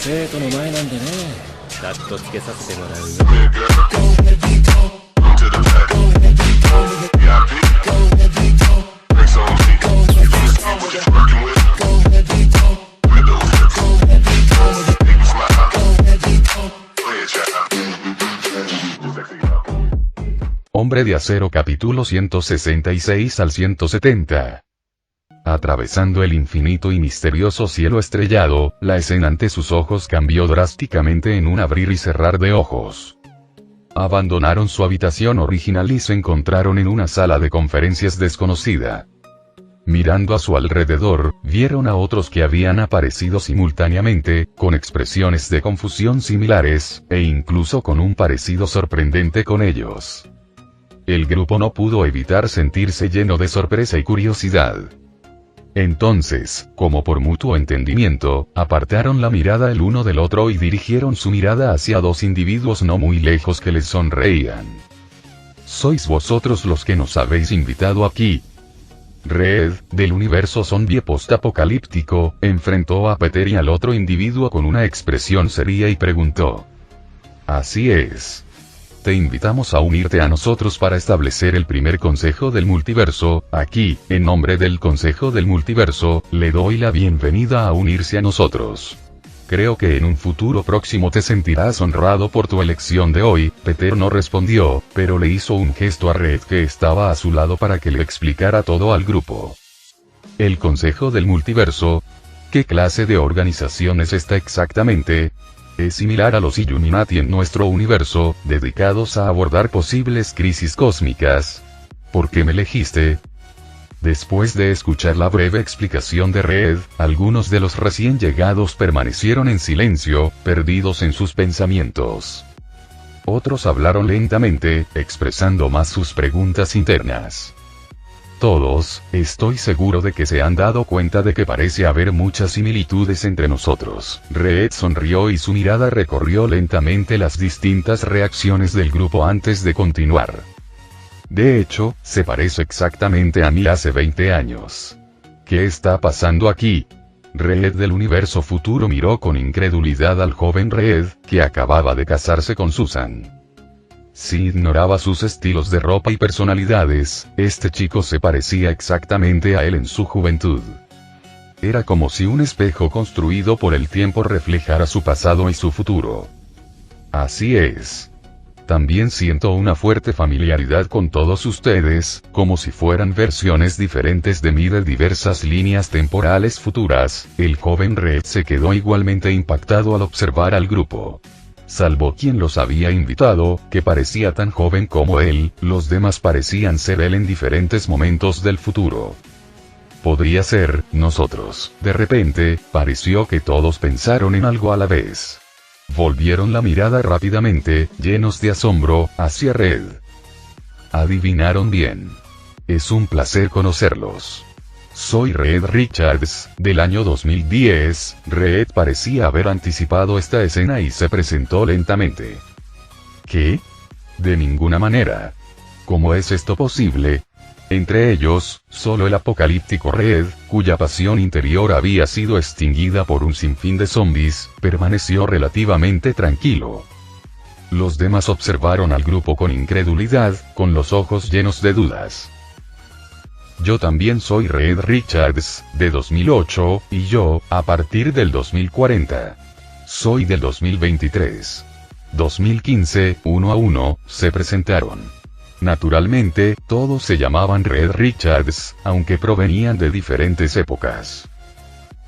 生徒の前なんでね、カットつけさせてもらうよ。Hombre de Acero capítulo 166 al 170. Atravesando el infinito y misterioso cielo estrellado, la escena ante sus ojos cambió drásticamente en un abrir y cerrar de ojos. Abandonaron su habitación original y se encontraron en una sala de conferencias desconocida. Mirando a su alrededor, vieron a otros que habían aparecido simultáneamente, con expresiones de confusión similares, e incluso con un parecido sorprendente con ellos. El grupo no pudo evitar sentirse lleno de sorpresa y curiosidad. Entonces, como por mutuo entendimiento, apartaron la mirada el uno del otro y dirigieron su mirada hacia dos individuos no muy lejos que les sonreían. ¿Sois vosotros los que nos habéis invitado aquí? Red, del universo zombie post-apocalíptico, enfrentó a Peter y al otro individuo con una expresión seria y preguntó. Así es. Te invitamos a unirte a nosotros para establecer el primer consejo del multiverso. Aquí, en nombre del consejo del multiverso, le doy la bienvenida a unirse a nosotros. Creo que en un futuro próximo te sentirás honrado por tu elección de hoy. Peter no respondió, pero le hizo un gesto a Red que estaba a su lado para que le explicara todo al grupo. El consejo del multiverso. ¿Qué clase de organización es esta exactamente? Es similar a los Illuminati en nuestro universo, dedicados a abordar posibles crisis cósmicas. ¿Por qué me elegiste? Después de escuchar la breve explicación de Red, algunos de los recién llegados permanecieron en silencio, perdidos en sus pensamientos. Otros hablaron lentamente, expresando más sus preguntas internas. Todos, estoy seguro de que se han dado cuenta de que parece haber muchas similitudes entre nosotros. Red sonrió y su mirada recorrió lentamente las distintas reacciones del grupo antes de continuar. De hecho, se parece exactamente a mí hace 20 años. ¿Qué está pasando aquí? Red del universo futuro miró con incredulidad al joven Red, que acababa de casarse con Susan. Si ignoraba sus estilos de ropa y personalidades, este chico se parecía exactamente a él en su juventud. Era como si un espejo construido por el tiempo reflejara su pasado y su futuro. Así es. También siento una fuerte familiaridad con todos ustedes, como si fueran versiones diferentes de mí de diversas líneas temporales futuras. El joven Red se quedó igualmente impactado al observar al grupo. Salvo quien los había invitado, que parecía tan joven como él, los demás parecían ser él en diferentes momentos del futuro. Podría ser, nosotros. De repente, pareció que todos pensaron en algo a la vez. Volvieron la mirada rápidamente, llenos de asombro, hacia Red. Adivinaron bien. Es un placer conocerlos. Soy Red Richards, del año 2010, Red parecía haber anticipado esta escena y se presentó lentamente. ¿Qué? De ninguna manera. ¿Cómo es esto posible? Entre ellos, solo el apocalíptico Red, cuya pasión interior había sido extinguida por un sinfín de zombies, permaneció relativamente tranquilo. Los demás observaron al grupo con incredulidad, con los ojos llenos de dudas. Yo también soy Red Richards, de 2008, y yo, a partir del 2040. Soy del 2023. 2015, 1 a 1, se presentaron. Naturalmente, todos se llamaban Red Richards, aunque provenían de diferentes épocas.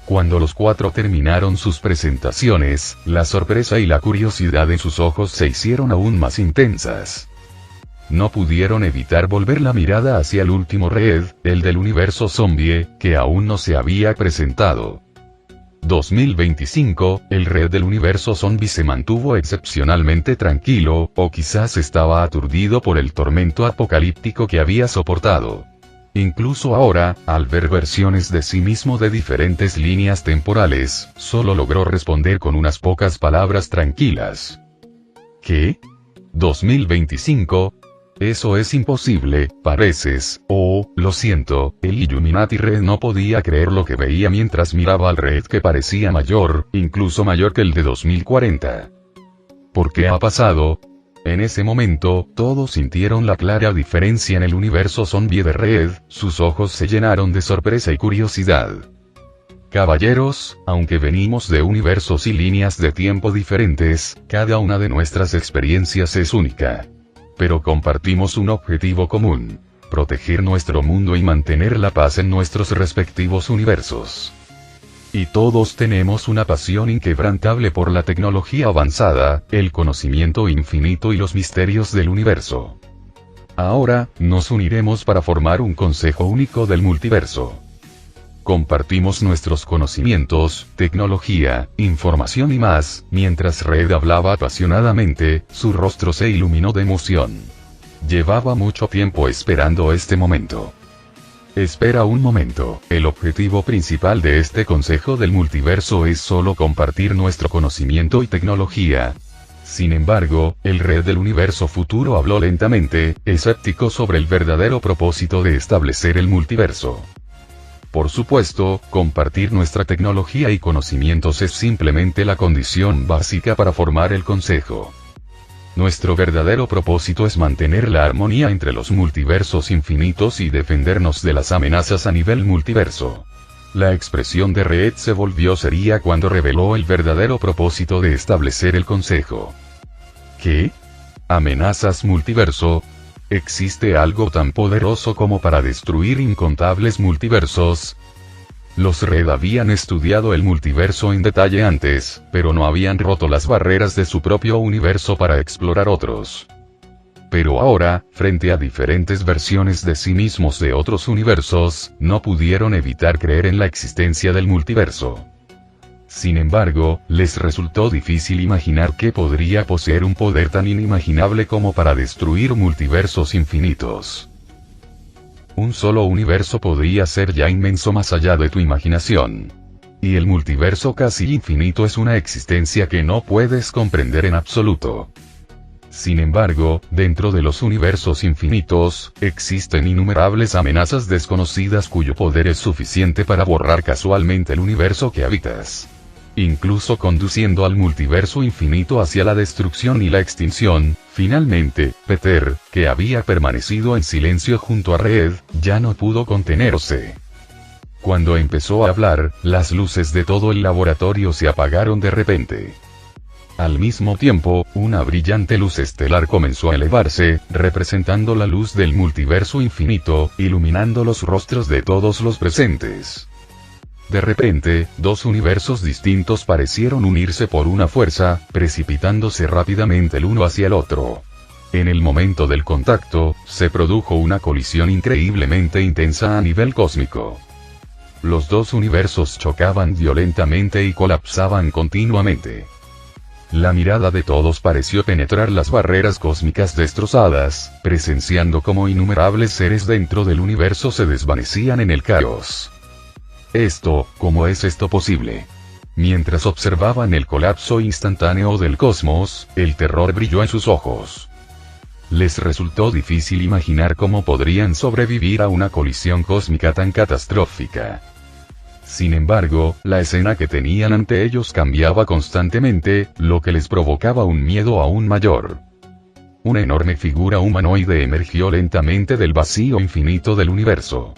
Cuando los cuatro terminaron sus presentaciones, la sorpresa y la curiosidad en sus ojos se hicieron aún más intensas. No pudieron evitar volver la mirada hacia el último Red, el del universo zombie, que aún no se había presentado. 2025, el Red del universo zombie se mantuvo excepcionalmente tranquilo, o quizás estaba aturdido por el tormento apocalíptico que había soportado. Incluso ahora, al ver versiones de sí mismo de diferentes líneas temporales, solo logró responder con unas pocas palabras tranquilas. ¿Qué? ¿2025? Eso es imposible, pareces, oh, lo siento, el Illuminati Red no podía creer lo que veía mientras miraba al Red que parecía mayor, incluso mayor que el de 2040. ¿Por qué ha pasado? En ese momento, todos sintieron la clara diferencia en el universo zombie de Red, sus ojos se llenaron de sorpresa y curiosidad. Caballeros, aunque venimos de universos y líneas de tiempo diferentes, cada una de nuestras experiencias es única. Pero compartimos un objetivo común: proteger nuestro mundo y mantener la paz en nuestros respectivos universos. Y todos tenemos una pasión inquebrantable por la tecnología avanzada, el conocimiento infinito y los misterios del universo. Ahora, nos uniremos para formar un consejo único del multiverso. Compartimos nuestros conocimientos, tecnología, información y más. Mientras Red hablaba apasionadamente, su rostro se iluminó de emoción. Llevaba mucho tiempo esperando este momento. Espera un momento, el objetivo principal de este consejo del multiverso es solo compartir nuestro conocimiento y tecnología. Sin embargo, el Red del universo futuro habló lentamente, escéptico sobre el verdadero propósito de establecer el multiverso. Por supuesto, compartir nuestra tecnología y conocimientos es simplemente la condición básica para formar el consejo. Nuestro verdadero propósito es mantener la armonía entre los multiversos infinitos y defendernos de las amenazas a nivel multiverso. La expresión de Red se volvió seria cuando reveló el verdadero propósito de establecer el consejo. ¿Qué? ¿Amenazas multiverso? ¿Existe algo tan poderoso como para destruir incontables multiversos? Los Red habían estudiado el multiverso en detalle antes, pero no habían roto las barreras de su propio universo para explorar otros. Pero ahora, frente a diferentes versiones de sí mismos de otros universos, no pudieron evitar creer en la existencia del multiverso. Sin embargo, les resultó difícil imaginar que podría poseer un poder tan inimaginable como para destruir multiversos infinitos. Un solo universo podría ser ya inmenso más allá de tu imaginación. Y el multiverso casi infinito es una existencia que no puedes comprender en absoluto. Sin embargo, dentro de los universos infinitos, existen innumerables amenazas desconocidas cuyo poder es suficiente para borrar casualmente el universo que habitas. Incluso conduciendo al multiverso infinito hacia la destrucción y la extinción. Finalmente, Peter, que había permanecido en silencio junto a Red, ya no pudo contenerse. Cuando empezó a hablar, las luces de todo el laboratorio se apagaron de repente. Al mismo tiempo, una brillante luz estelar comenzó a elevarse, representando la luz del multiverso infinito, iluminando los rostros de todos los presentes. De repente, dos universos distintos parecieron unirse por una fuerza, precipitándose rápidamente el uno hacia el otro. En el momento del contacto, se produjo una colisión increíblemente intensa a nivel cósmico. Los dos universos chocaban violentamente y colapsaban continuamente. La mirada de todos pareció penetrar las barreras cósmicas destrozadas, presenciando cómo innumerables seres dentro del universo se desvanecían en el caos. ¿Cómo es esto posible? Mientras observaban el colapso instantáneo del cosmos, el terror brilló en sus ojos. Les resultó difícil imaginar cómo podrían sobrevivir a una colisión cósmica tan catastrófica. Sin embargo, la escena que tenían ante ellos cambiaba constantemente, lo que les provocaba un miedo aún mayor. Una enorme figura humanoide emergió lentamente del vacío infinito del universo.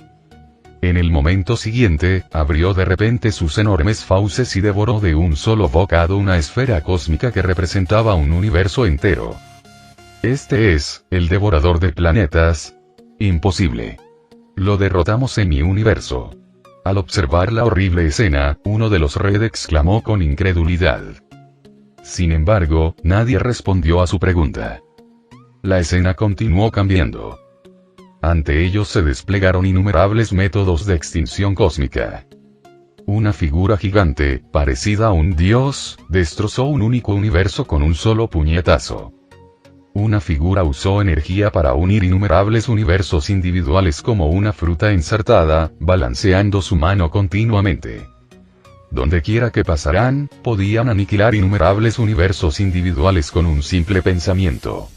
En el momento siguiente, abrió de repente sus enormes fauces y devoró de un solo bocado una esfera cósmica que representaba un universo entero. Este es, el devorador de planetas. Imposible. Lo derrotamos en mi universo. Al observar la horrible escena, uno de los Red exclamó con incredulidad. Sin embargo, nadie respondió a su pregunta. La escena continuó cambiando. Ante ellos se desplegaron innumerables métodos de extinción cósmica. Una figura gigante, parecida a un dios, destrozó un único universo con un solo puñetazo. Una figura usó energía para unir innumerables universos individuales como una fruta ensartada, balanceando su mano continuamente. Dondequiera que pasaran, podían aniquilar innumerables universos individuales con un simple pensamiento.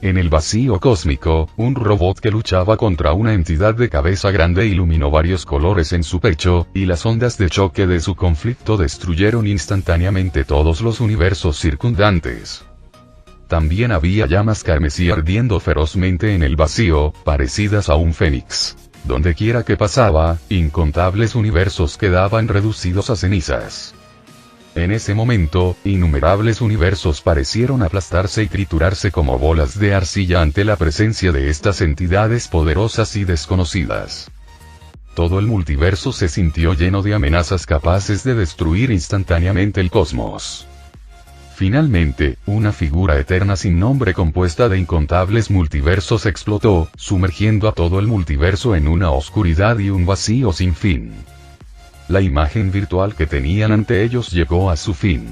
En el vacío cósmico, un robot que luchaba contra una entidad de cabeza grande iluminó varios colores en su pecho, y las ondas de choque de su conflicto destruyeron instantáneamente todos los universos circundantes. También había llamas carmesí ardiendo ferozmente en el vacío, parecidas a un fénix. Donde quiera que pasaba, incontables universos quedaban reducidos a cenizas. En ese momento, innumerables universos parecieron aplastarse y triturarse como bolas de arcilla ante la presencia de estas entidades poderosas y desconocidas. Todo el multiverso se sintió lleno de amenazas capaces de destruir instantáneamente el cosmos. Finalmente, una figura eterna sin nombre compuesta de incontables multiversos explotó, sumergiendo a todo el multiverso en una oscuridad y un vacío sin fin. La imagen virtual que tenían ante ellos llegó a su fin.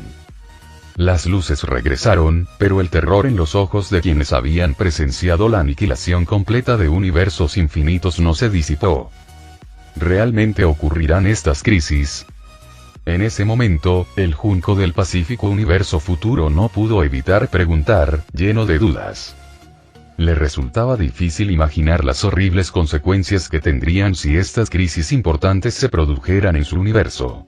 Las luces regresaron, pero el terror en los ojos de quienes habían presenciado la aniquilación completa de universos infinitos no se disipó. ¿Realmente ocurrirán estas crisis? En ese momento, el Junco del Pacífico Universo Futuro no pudo evitar preguntar, lleno de dudas. Le resultaba difícil imaginar las horribles consecuencias que tendrían si estas crisis importantes se produjeran en su universo.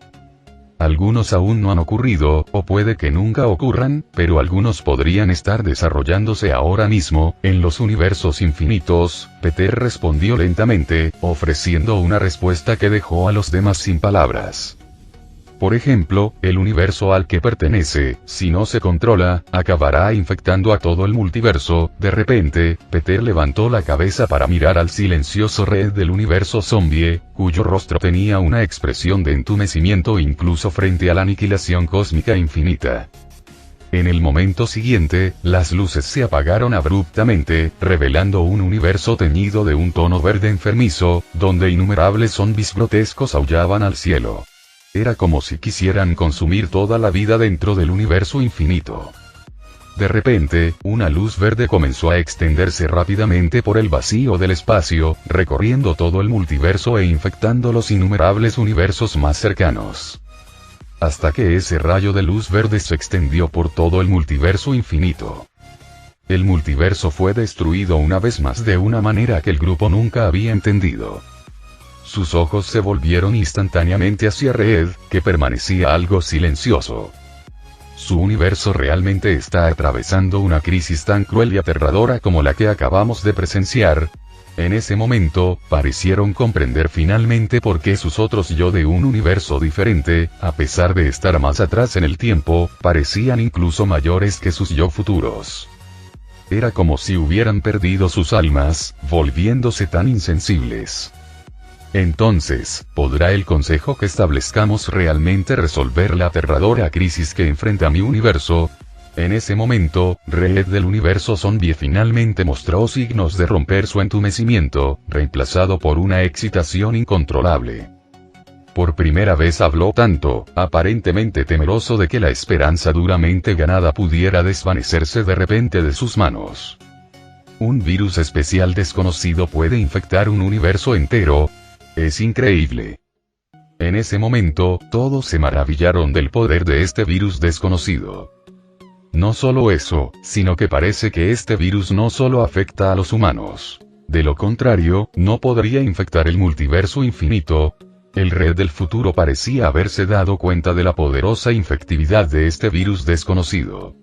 Algunos aún no han ocurrido, o puede que nunca ocurran, pero algunos podrían estar desarrollándose ahora mismo, en los universos infinitos. Peter respondió lentamente, ofreciendo una respuesta que dejó a los demás sin palabras. Por ejemplo, el universo al que pertenece, si no se controla, acabará infectando a todo el multiverso. De repente, Peter levantó la cabeza para mirar al silencioso Red del universo zombie, cuyo rostro tenía una expresión de entumecimiento incluso frente a la aniquilación cósmica infinita. En el momento siguiente, las luces se apagaron abruptamente, revelando un universo teñido de un tono verde enfermizo, donde innumerables zombies grotescos aullaban al cielo. Era como si quisieran consumir toda la vida dentro del universo infinito. De repente, una luz verde comenzó a extenderse rápidamente por el vacío del espacio, recorriendo todo el multiverso e infectando los innumerables universos más cercanos. Hasta que ese rayo de luz verde se extendió por todo el multiverso infinito. El multiverso fue destruido una vez más de una manera que el grupo nunca había entendido. Sus ojos se volvieron instantáneamente hacia Red, que permanecía algo silencioso. Su universo realmente está atravesando una crisis tan cruel y aterradora como la que acabamos de presenciar. En ese momento, parecieron comprender finalmente por qué sus otros yo de un universo diferente, a pesar de estar más atrás en el tiempo, parecían incluso mayores que sus yo futuros. Era como si hubieran perdido sus almas, volviéndose tan insensibles. Entonces, ¿podrá el consejo que establezcamos realmente resolver la aterradora crisis que enfrenta mi universo? En ese momento, Red del universo zombie finalmente mostró signos de romper su entumecimiento, reemplazado por una excitación incontrolable. Por primera vez habló tanto, aparentemente temeroso de que la esperanza duramente ganada pudiera desvanecerse de repente de sus manos. Un virus especial desconocido puede infectar un universo entero. Es increíble. En ese momento, todos se maravillaron del poder de este virus desconocido. No solo eso, sino que parece que este virus no solo afecta a los humanos. De lo contrario, no podría infectar el multiverso infinito. El Red del futuro parecía haberse dado cuenta de la poderosa infectividad de este virus desconocido.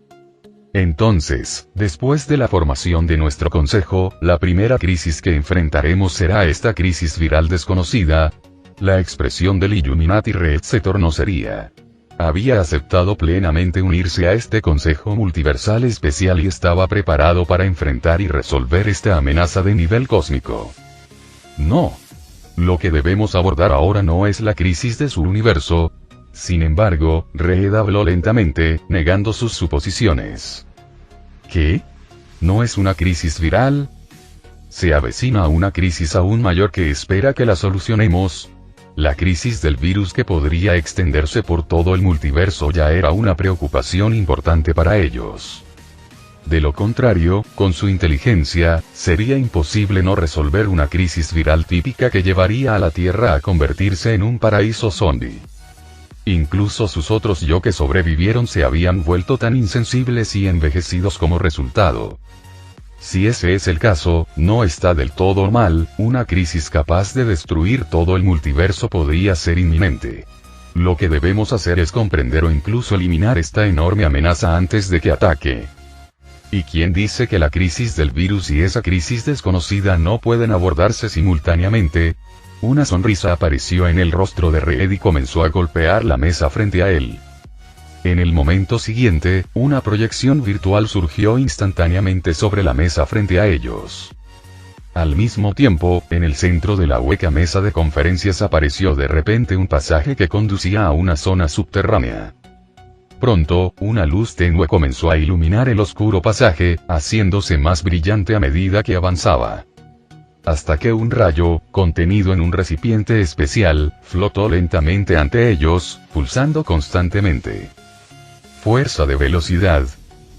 Entonces, después de la formación de nuestro consejo, la primera crisis que enfrentaremos será esta crisis viral desconocida. La expresión del Illuminati Red se tornó seria. Había aceptado plenamente unirse a este consejo multiversal especial y estaba preparado para enfrentar y resolver esta amenaza de nivel cósmico. No. Lo que debemos abordar ahora no es la crisis de su universo. Sin embargo, Red habló lentamente, negando sus suposiciones. ¿Qué? ¿No es una crisis viral? Se avecina una crisis aún mayor que espera que la solucionemos. La crisis del virus que podría extenderse por todo el multiverso ya era una preocupación importante para ellos. De lo contrario, con su inteligencia, sería imposible no resolver una crisis viral típica que llevaría a la Tierra a convertirse en un paraíso zombie. Incluso sus otros yo que sobrevivieron se habían vuelto tan insensibles y envejecidos como resultado. Si ese es el caso, no está del todo mal, una crisis capaz de destruir todo el multiverso podría ser inminente. Lo que debemos hacer es comprender o incluso eliminar esta enorme amenaza antes de que ataque. ¿Y quién dice que la crisis del virus y esa crisis desconocida no pueden abordarse simultáneamente? Una sonrisa apareció en el rostro de Reed y comenzó a golpear la mesa frente a él. En el momento siguiente, una proyección virtual surgió instantáneamente sobre la mesa frente a ellos. Al mismo tiempo, en el centro de la hueca mesa de conferencias apareció de repente un pasaje que conducía a una zona subterránea. Pronto, una luz tenue comenzó a iluminar el oscuro pasaje, haciéndose más brillante a medida que avanzaba. Hasta que un rayo, contenido en un recipiente especial, flotó lentamente ante ellos, pulsando constantemente. Fuerza de velocidad.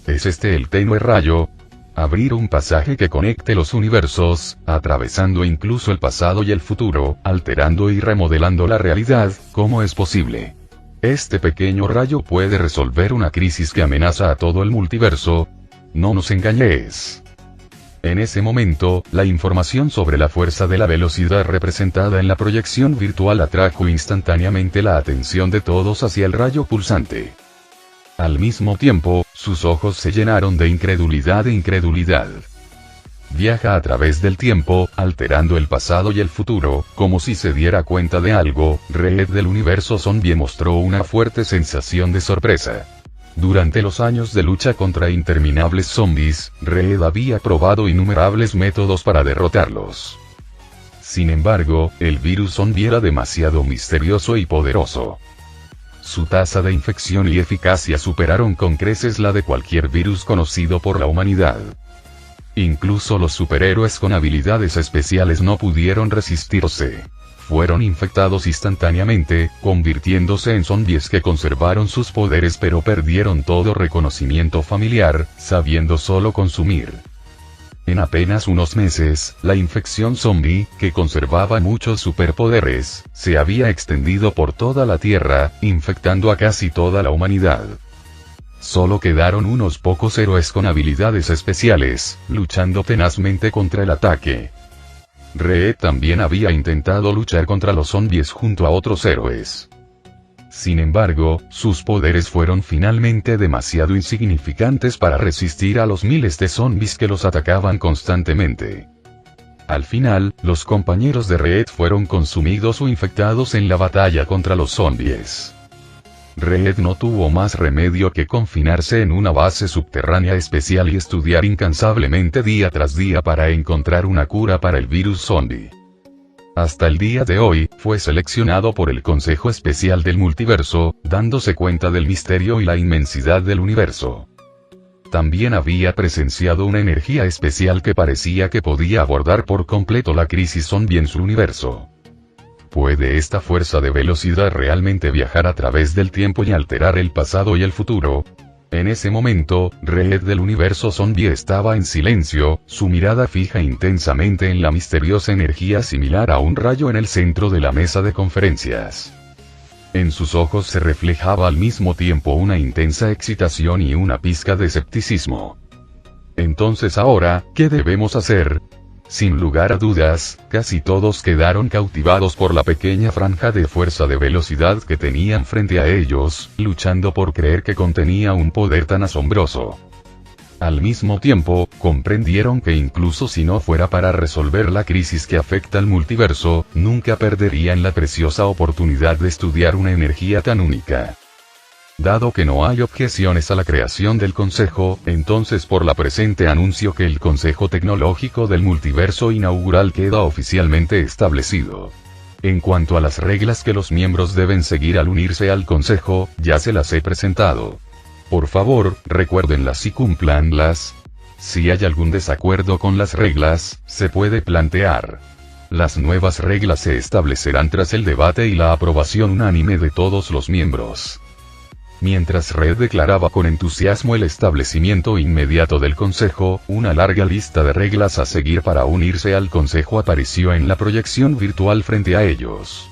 ¿Es este el tenue rayo? Abrir un pasaje que conecte los universos, atravesando incluso el pasado y el futuro, alterando y remodelando la realidad, ¿cómo es posible? Este pequeño rayo puede resolver una crisis que amenaza a todo el multiverso. No nos engañes. En ese momento, la información sobre la fuerza de la velocidad representada en la proyección virtual atrajo instantáneamente la atención de todos hacia el rayo pulsante. Al mismo tiempo, sus ojos se llenaron de incredulidad e incredulidad. Viaja a través del tiempo, alterando el pasado y el futuro, como si se diera cuenta de algo. Reed del universo zombie mostró una fuerte sensación de sorpresa. Durante los años de lucha contra interminables zombies, Reed había probado innumerables métodos para derrotarlos. Sin embargo, el virus zombie era demasiado misterioso y poderoso. Su tasa de infección y eficacia superaron con creces la de cualquier virus conocido por la humanidad. Incluso los superhéroes con habilidades especiales no pudieron resistirse. Fueron infectados instantáneamente, convirtiéndose en zombies que conservaron sus poderes pero perdieron todo reconocimiento familiar, sabiendo solo consumir. En apenas unos meses, la infección zombie, que conservaba muchos superpoderes, se había extendido por toda la Tierra, infectando a casi toda la humanidad. Solo quedaron unos pocos héroes con habilidades especiales, luchando tenazmente contra el ataque. Reed también había intentado luchar contra los zombies junto a otros héroes. Sin embargo, sus poderes fueron finalmente demasiado insignificantes para resistir a los miles de zombies que los atacaban constantemente. Al final, los compañeros de Reed fueron consumidos o infectados en la batalla contra los zombies. Reed no tuvo más remedio que confinarse en una base subterránea especial y estudiar incansablemente día tras día para encontrar una cura para el virus zombie. Hasta el día de hoy, fue seleccionado por el Consejo Especial del Multiverso, dándose cuenta del misterio y la inmensidad del universo. También había presenciado una energía especial que parecía que podía abordar por completo la crisis zombie en su universo. ¿Puede esta fuerza de velocidad realmente viajar a través del tiempo y alterar el pasado y el futuro? En ese momento, Reed del universo zombie estaba en silencio, su mirada fija intensamente en la misteriosa energía similar a un rayo en el centro de la mesa de conferencias. En sus ojos se reflejaba al mismo tiempo una intensa excitación y una pizca de escepticismo. Entonces ahora, ¿qué debemos hacer? Sin lugar a dudas, casi todos quedaron cautivados por la pequeña franja de fuerza de velocidad que tenían frente a ellos, luchando por creer que contenía un poder tan asombroso. Al mismo tiempo, comprendieron que incluso si no fuera para resolver la crisis que afecta al multiverso, nunca perderían la preciosa oportunidad de estudiar una energía tan única. Dado que no hay objeciones a la creación del Consejo, entonces por la presente anuncio que el Consejo Tecnológico del Multiverso Inaugural queda oficialmente establecido. En cuanto a las reglas que los miembros deben seguir al unirse al Consejo, ya se las he presentado. Por favor, recuérdenlas y cúmplanlas. Si hay algún desacuerdo con las reglas, se puede plantear. Las nuevas reglas se establecerán tras el debate y la aprobación unánime de todos los miembros. Mientras Reed declaraba con entusiasmo el establecimiento inmediato del Consejo, una larga lista de reglas a seguir para unirse al Consejo apareció en la proyección virtual frente a ellos.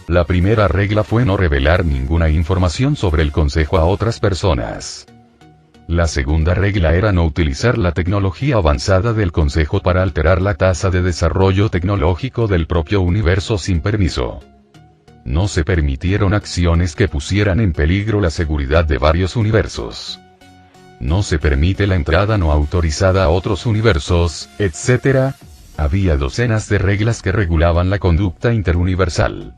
La primera regla fue no revelar ninguna información sobre el Consejo a otras personas. La segunda regla era no utilizar la tecnología avanzada del Consejo para alterar la tasa de desarrollo tecnológico del propio universo sin permiso. No se permitieron acciones que pusieran en peligro la seguridad de varios universos. No se permite la entrada no autorizada a otros universos, etc. Había docenas de reglas que regulaban la conducta interuniversal.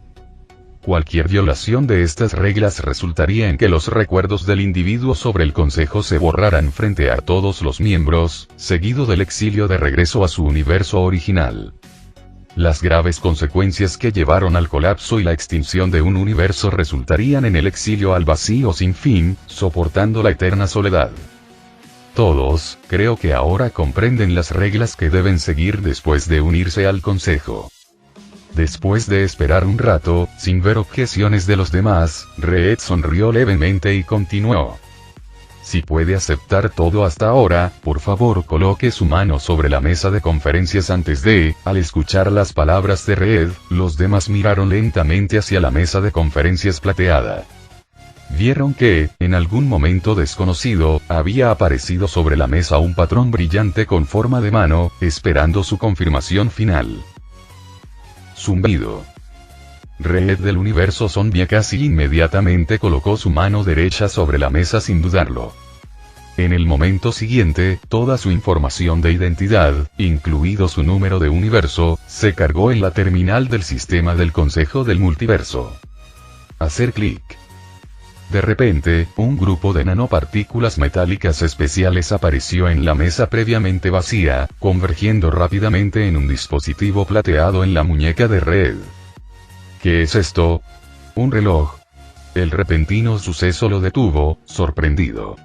Cualquier violación de estas reglas resultaría en que los recuerdos del individuo sobre el Consejo se borraran frente a todos los miembros, seguido del exilio de regreso a su universo original. Las graves consecuencias que llevaron al colapso y la extinción de un universo resultarían en el exilio al vacío sin fin, soportando la eterna soledad. Todos, creo que ahora comprenden las reglas que deben seguir después de unirse al Consejo. Después de esperar un rato, sin ver objeciones de los demás, Reed sonrió levemente y continuó. Si puede aceptar todo hasta ahora, por favor coloque su mano sobre la mesa de conferencias antes de. Al escuchar las palabras de Reed, los demás miraron lentamente hacia la mesa de conferencias plateada. Vieron que, en algún momento desconocido, había aparecido sobre la mesa un patrón brillante con forma de mano, esperando su confirmación final. Zumbido. Reed del universo Zombie casi inmediatamente colocó su mano derecha sobre la mesa sin dudarlo. En el momento siguiente, toda su información de identidad, incluido su número de universo, se cargó en la terminal del sistema del Consejo del Multiverso. Hacer clic. De repente, un grupo de nanopartículas metálicas especiales apareció en la mesa previamente vacía, convergiendo rápidamente en un dispositivo plateado en la muñeca de Reed. ¿Qué es esto? Un reloj. El repentino suceso lo detuvo, sorprendido.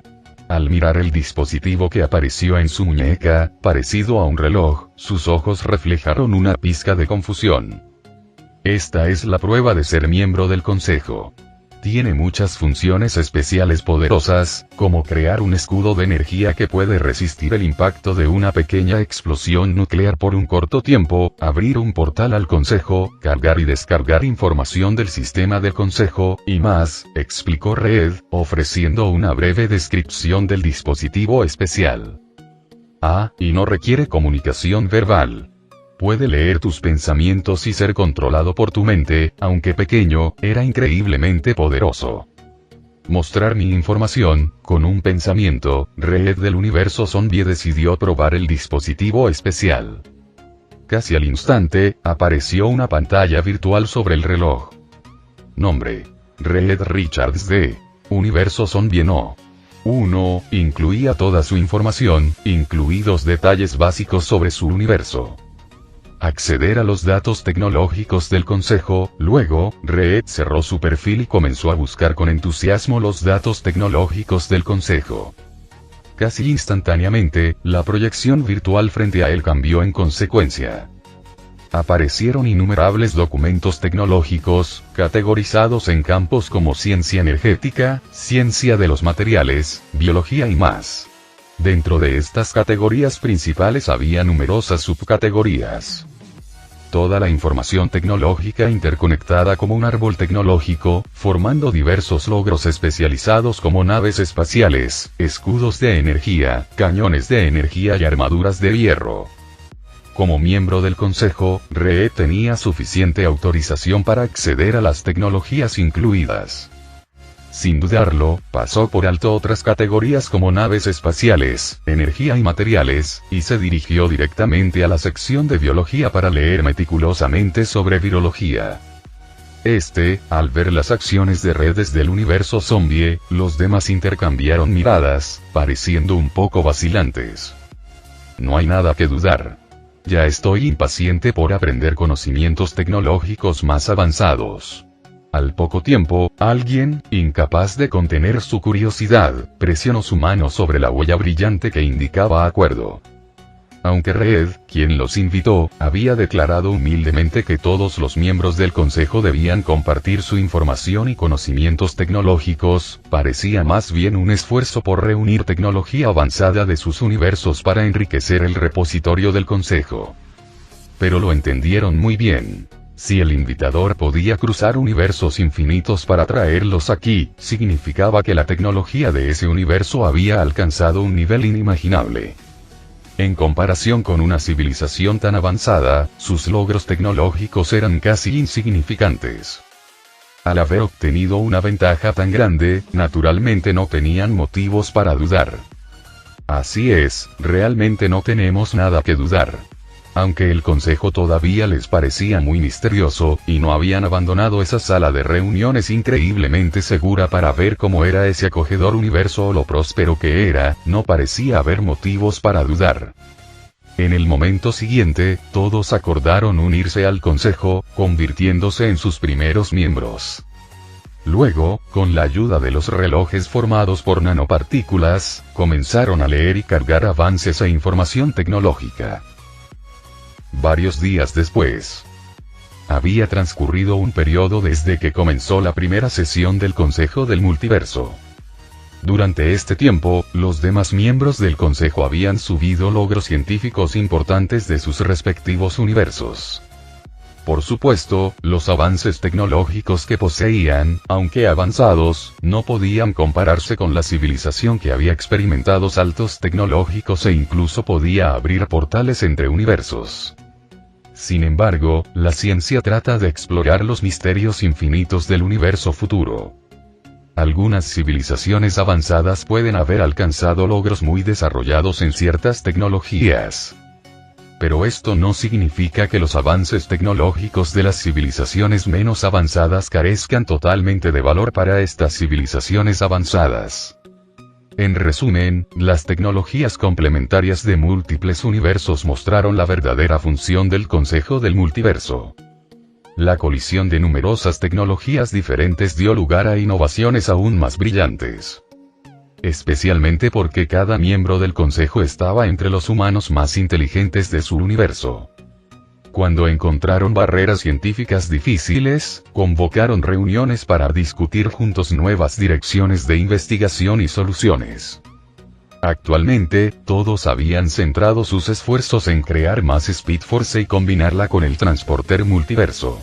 Al mirar el dispositivo que apareció en su muñeca, parecido a un reloj, sus ojos reflejaron una pizca de confusión. Esta es la prueba de ser miembro del Consejo. Tiene muchas funciones especiales poderosas, como crear un escudo de energía que puede resistir el impacto de una pequeña explosión nuclear por un corto tiempo, abrir un portal al Consejo, cargar y descargar información del sistema del Consejo, y más, explicó Reed, ofreciendo una breve descripción del dispositivo especial. Y no requiere comunicación verbal. Puede leer tus pensamientos y ser controlado por tu mente, aunque pequeño, era increíblemente poderoso. Mostrar mi información, con un pensamiento, Reed del universo Zombie decidió probar el dispositivo especial. Casi al instante, apareció una pantalla virtual sobre el reloj. Nombre. Reed Richards de Universo Zombie No. 1, incluía toda su información, incluidos detalles básicos sobre su universo. Acceder a los datos tecnológicos del Consejo. Luego, Reed cerró su perfil y comenzó a buscar con entusiasmo los datos tecnológicos del Consejo. Casi instantáneamente, la proyección virtual frente a él cambió en consecuencia. Aparecieron innumerables documentos tecnológicos, categorizados en campos como ciencia energética, ciencia de los materiales, biología y más. Dentro de estas categorías principales había numerosas subcategorías. Toda la información tecnológica interconectada como un árbol tecnológico, formando diversos logros especializados como naves espaciales, escudos de energía, cañones de energía y armaduras de hierro. Como miembro del Consejo, Reed tenía suficiente autorización para acceder a las tecnologías incluidas. Sin dudarlo, pasó por alto otras categorías como naves espaciales, energía y materiales, y se dirigió directamente a la sección de biología para leer meticulosamente sobre virología. Al ver las acciones de Reed desde el universo zombie, los demás intercambiaron miradas, pareciendo un poco vacilantes. No hay nada que dudar. Ya estoy impaciente por aprender conocimientos tecnológicos más avanzados. Al poco tiempo, alguien, incapaz de contener su curiosidad, presionó su mano sobre la huella brillante que indicaba acuerdo. Aunque Reed, quien los invitó, había declarado humildemente que todos los miembros del Consejo debían compartir su información y conocimientos tecnológicos, parecía más bien un esfuerzo por reunir tecnología avanzada de sus universos para enriquecer el repositorio del Consejo. Pero lo entendieron muy bien. Si el invitador podía cruzar universos infinitos para traerlos aquí, significaba que la tecnología de ese universo había alcanzado un nivel inimaginable. En comparación con una civilización tan avanzada, sus logros tecnológicos eran casi insignificantes. Al haber obtenido una ventaja tan grande, naturalmente no tenían motivos para dudar. Así es, realmente no tenemos nada que dudar. Aunque el consejo todavía les parecía muy misterioso, y no habían abandonado esa sala de reuniones increíblemente segura para ver cómo era ese acogedor universo o lo próspero que era, no parecía haber motivos para dudar. En el momento siguiente, todos acordaron unirse al consejo, convirtiéndose en sus primeros miembros. Luego, con la ayuda de los relojes formados por nanopartículas, comenzaron a leer y cargar avances e información tecnológica. Varios días después. Había transcurrido un periodo desde que comenzó la primera sesión del Consejo del Multiverso. Durante este tiempo, los demás miembros del Consejo habían subido logros científicos importantes de sus respectivos universos. Por supuesto, los avances tecnológicos que poseían, aunque avanzados, no podían compararse con la civilización que había experimentado saltos tecnológicos e incluso podía abrir portales entre universos. Sin embargo, la ciencia trata de explorar los misterios infinitos del universo futuro. Algunas civilizaciones avanzadas pueden haber alcanzado logros muy desarrollados en ciertas tecnologías. Pero esto no significa que los avances tecnológicos de las civilizaciones menos avanzadas carezcan totalmente de valor para estas civilizaciones avanzadas. En resumen, las tecnologías complementarias de múltiples universos mostraron la verdadera función del Consejo del Multiverso. La colisión de numerosas tecnologías diferentes dio lugar a innovaciones aún más brillantes. Especialmente porque cada miembro del Consejo estaba entre los humanos más inteligentes de su universo. Cuando encontraron barreras científicas difíciles, convocaron reuniones para discutir juntos nuevas direcciones de investigación y soluciones. Actualmente, todos habían centrado sus esfuerzos en crear más Speed Force y combinarla con el transporter multiverso.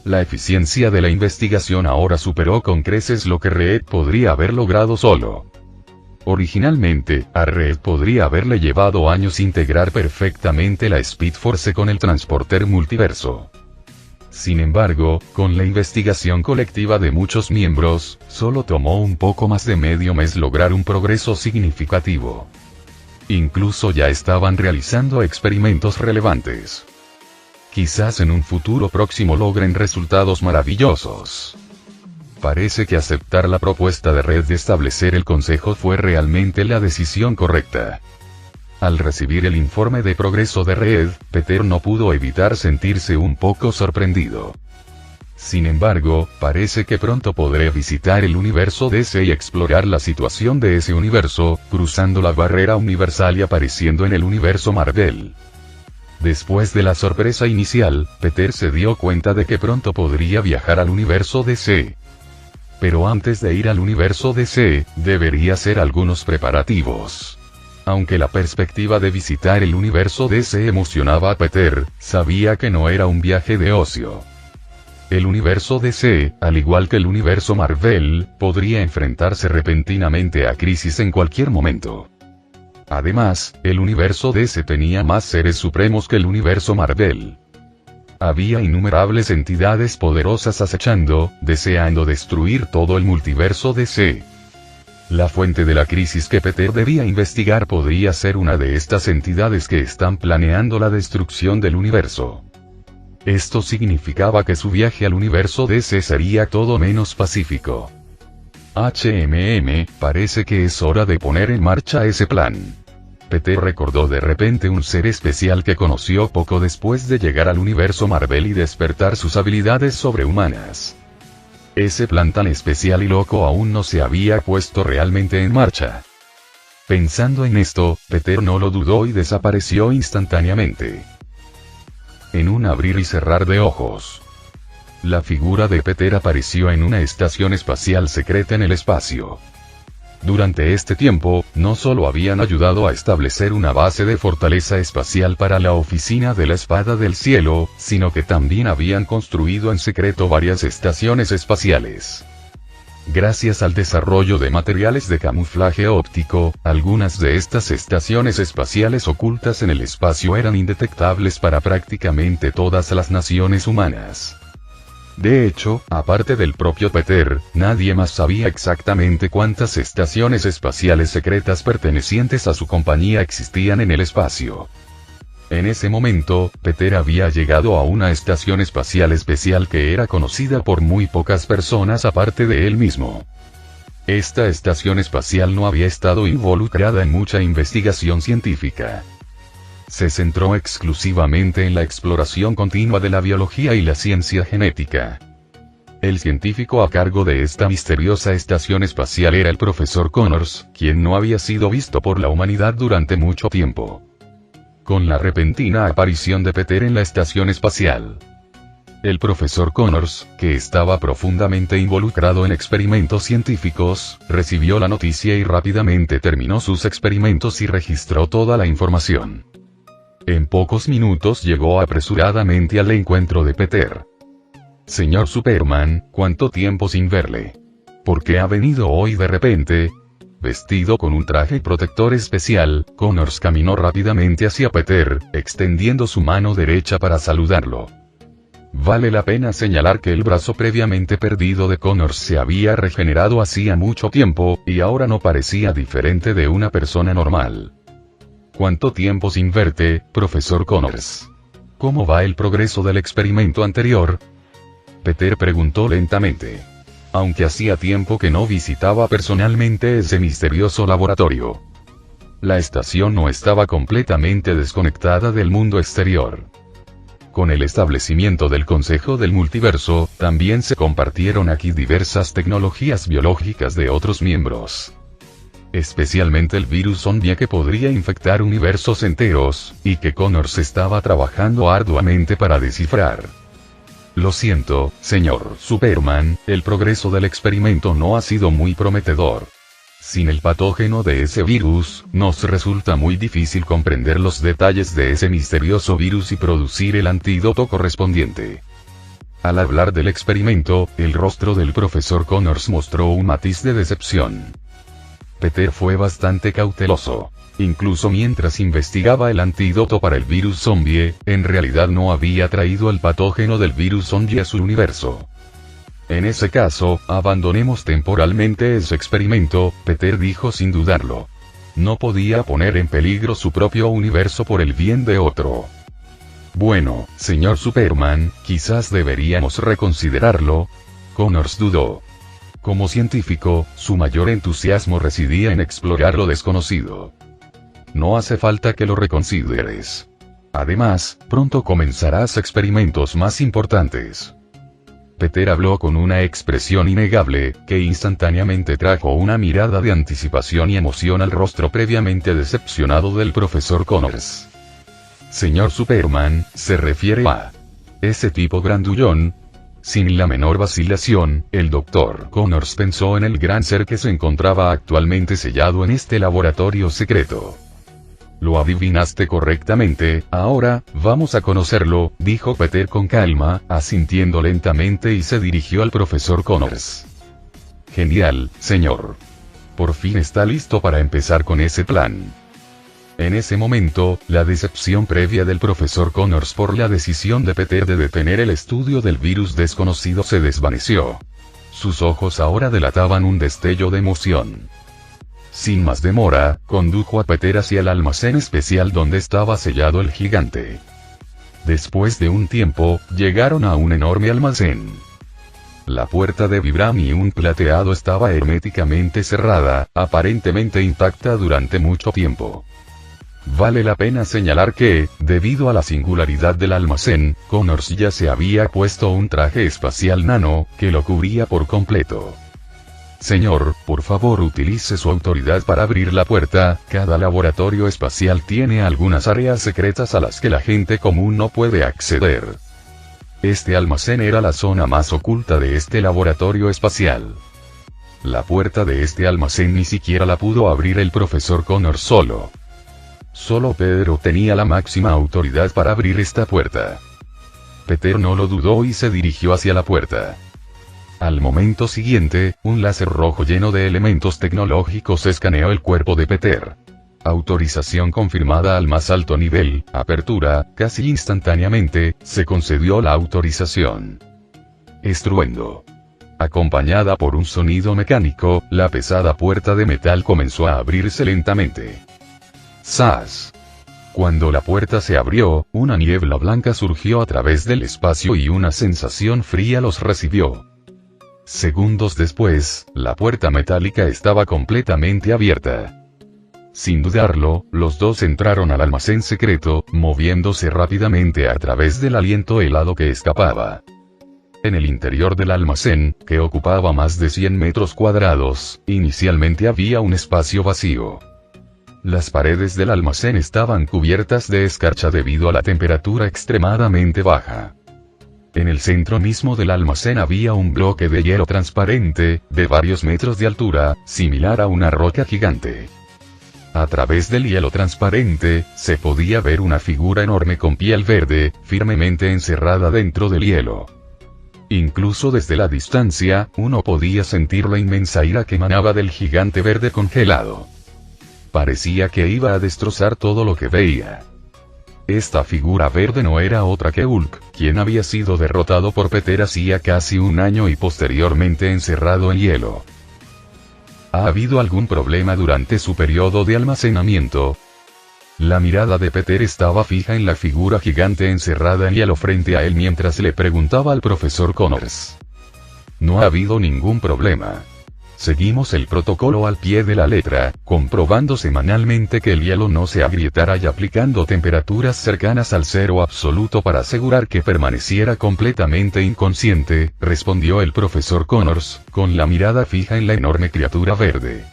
La eficiencia de la investigación ahora superó con creces lo que Reed podría haber logrado solo. Originalmente, a Reed podría haberle llevado años integrar perfectamente la Speed Force con el transporter multiverso. Sin embargo, con la investigación colectiva de muchos miembros, solo tomó un poco más de medio mes lograr un progreso significativo. Incluso ya estaban realizando experimentos relevantes. Quizás en un futuro próximo logren resultados maravillosos. Parece que aceptar la propuesta de Reed de establecer el consejo fue realmente la decisión correcta. Al recibir el informe de progreso de Reed, Peter no pudo evitar sentirse un poco sorprendido. Sin embargo, parece que pronto podré visitar el universo DC y explorar la situación de ese universo, cruzando la barrera universal y apareciendo en el universo Marvel. Después de la sorpresa inicial, Peter se dio cuenta de que pronto podría viajar al universo DC. Pero antes de ir al universo DC, debería hacer algunos preparativos. Aunque la perspectiva de visitar el universo DC emocionaba a Peter, sabía que no era un viaje de ocio. El universo DC, al igual que el universo Marvel, podría enfrentarse repentinamente a crisis en cualquier momento. Además, el universo DC tenía más seres supremos que el universo Marvel. Había innumerables entidades poderosas acechando, deseando destruir todo el multiverso DC. La fuente de la crisis que Peter debía investigar podría ser una de estas entidades que están planeando la destrucción del universo. Esto significaba que su viaje al universo DC sería todo menos pacífico. Parece que es hora de poner en marcha ese plan. Peter recordó de repente un ser especial que conoció poco después de llegar al universo Marvel y despertar sus habilidades sobrehumanas. Ese plan tan especial y loco aún no se había puesto realmente en marcha. Pensando en esto, Peter no lo dudó y desapareció instantáneamente. En un abrir y cerrar de ojos, la figura de Peter apareció en una estación espacial secreta en el espacio. Durante este tiempo, no solo habían ayudado a establecer una base de fortaleza espacial para la oficina de la Espada del Cielo, sino que también habían construido en secreto varias estaciones espaciales. Gracias al desarrollo de materiales de camuflaje óptico, algunas de estas estaciones espaciales ocultas en el espacio eran indetectables para prácticamente todas las naciones humanas. De hecho, aparte del propio Peter, nadie más sabía exactamente cuántas estaciones espaciales secretas pertenecientes a su compañía existían en el espacio. En ese momento, Peter había llegado a una estación espacial especial que era conocida por muy pocas personas aparte de él mismo. Esta estación espacial no había estado involucrada en mucha investigación científica. Se centró exclusivamente en la exploración continua de la biología y la ciencia genética. El científico a cargo de esta misteriosa estación espacial era el profesor Connors, quien no había sido visto por la humanidad durante mucho tiempo. Con la repentina aparición de Peter en la estación espacial, el profesor Connors, que estaba profundamente involucrado en experimentos científicos, recibió la noticia y rápidamente terminó sus experimentos y registró toda la información. En pocos minutos llegó apresuradamente al encuentro de Peter. «Señor Superman, ¿cuánto tiempo sin verle? ¿Por qué ha venido hoy de repente?» Vestido con un traje protector especial, Connors caminó rápidamente hacia Peter, extendiendo su mano derecha para saludarlo. Vale la pena señalar que el brazo previamente perdido de Connors se había regenerado hacía mucho tiempo, y ahora no parecía diferente de una persona normal. «¿Cuánto tiempo sin verte, profesor Connors? ¿Cómo va el progreso del experimento anterior?» Peter preguntó lentamente. Aunque hacía tiempo que no visitaba personalmente ese misterioso laboratorio. La estación no estaba completamente desconectada del mundo exterior. Con el establecimiento del Consejo del Multiverso, también se compartieron aquí diversas tecnologías biológicas de otros miembros. Especialmente el virus zombie que podría infectar universos enteros, y que Connors estaba trabajando arduamente para descifrar. Lo siento, señor Superman, el progreso del experimento no ha sido muy prometedor. Sin el patógeno de ese virus, nos resulta muy difícil comprender los detalles de ese misterioso virus y producir el antídoto correspondiente. Al hablar del experimento, el rostro del profesor Connors mostró un matiz de decepción. Peter fue bastante cauteloso. Incluso mientras investigaba el antídoto para el virus zombie, en realidad no había traído el patógeno del virus zombie a su universo. En ese caso, abandonemos temporalmente ese experimento, Peter dijo sin dudarlo. No podía poner en peligro su propio universo por el bien de otro. Bueno, señor Superman, quizás deberíamos reconsiderarlo. Connors dudó. Como científico, su mayor entusiasmo residía en explorar lo desconocido. No hace falta que lo reconsideres. Además, pronto comenzarás experimentos más importantes. Peter habló con una expresión innegable, que instantáneamente trajo una mirada de anticipación y emoción al rostro previamente decepcionado del profesor Connors. Señor Superman, se refiere a ese tipo grandullón. Sin la menor vacilación, el Dr. Connors pensó en el gran ser que se encontraba actualmente sellado en este laboratorio secreto. Lo adivinaste correctamente, ahora, vamos a conocerlo, dijo Peter con calma, asintiendo lentamente y se dirigió al profesor Connors. Genial, señor. Por fin está listo para empezar con ese plan. En ese momento, la decepción previa del profesor Connors por la decisión de Peter de detener el estudio del virus desconocido se desvaneció. Sus ojos ahora delataban un destello de emoción. Sin más demora, condujo a Peter hacia el almacén especial donde estaba sellado el gigante. Después de un tiempo, llegaron a un enorme almacén. La puerta de vibranium plateado estaba herméticamente cerrada, aparentemente intacta durante mucho tiempo. Vale la pena señalar que, debido a la singularidad del almacén, Connors ya se había puesto un traje espacial nano, que lo cubría por completo. Señor, por favor utilice su autoridad para abrir la puerta, cada laboratorio espacial tiene algunas áreas secretas a las que la gente común no puede acceder. Este almacén era la zona más oculta de este laboratorio espacial. La puerta de este almacén ni siquiera la pudo abrir el profesor Connors solo. Solo Pedro tenía la máxima autoridad para abrir esta puerta. Peter no lo dudó y se dirigió hacia la puerta. Al momento siguiente, un láser rojo lleno de elementos tecnológicos escaneó el cuerpo de Peter. Autorización confirmada al más alto nivel, apertura, casi instantáneamente, se concedió la autorización. Estruendo. Acompañada por un sonido mecánico, la pesada puerta de metal comenzó a abrirse lentamente. ¡Zas! Cuando la puerta se abrió, una niebla blanca surgió a través del espacio y una sensación fría los recibió. Segundos después, la puerta metálica estaba completamente abierta. Sin dudarlo, los dos entraron al almacén secreto, moviéndose rápidamente a través del aliento helado que escapaba. En el interior del almacén, que ocupaba más de 100 metros cuadrados, inicialmente había un espacio vacío. Las paredes del almacén estaban cubiertas de escarcha debido a la temperatura extremadamente baja. En el centro mismo del almacén había un bloque de hielo transparente, de varios metros de altura, similar a una roca gigante. A través del hielo transparente, se podía ver una figura enorme con piel verde, firmemente encerrada dentro del hielo. Incluso desde la distancia, uno podía sentir la inmensa ira que emanaba del gigante verde congelado. Parecía que iba a destrozar todo lo que veía. Esta figura verde no era otra que Hulk, quien había sido derrotado por Peter hacía casi un año y posteriormente encerrado en hielo. ¿Ha habido algún problema durante su periodo de almacenamiento? La mirada de Peter estaba fija en la figura gigante encerrada en hielo frente a él mientras le preguntaba al profesor Connors. No ha habido ningún problema. Seguimos el protocolo al pie de la letra, comprobando semanalmente que el hielo no se agrietara y aplicando temperaturas cercanas al cero absoluto para asegurar que permaneciera completamente inconsciente, respondió el profesor Connors, con la mirada fija en la enorme criatura verde.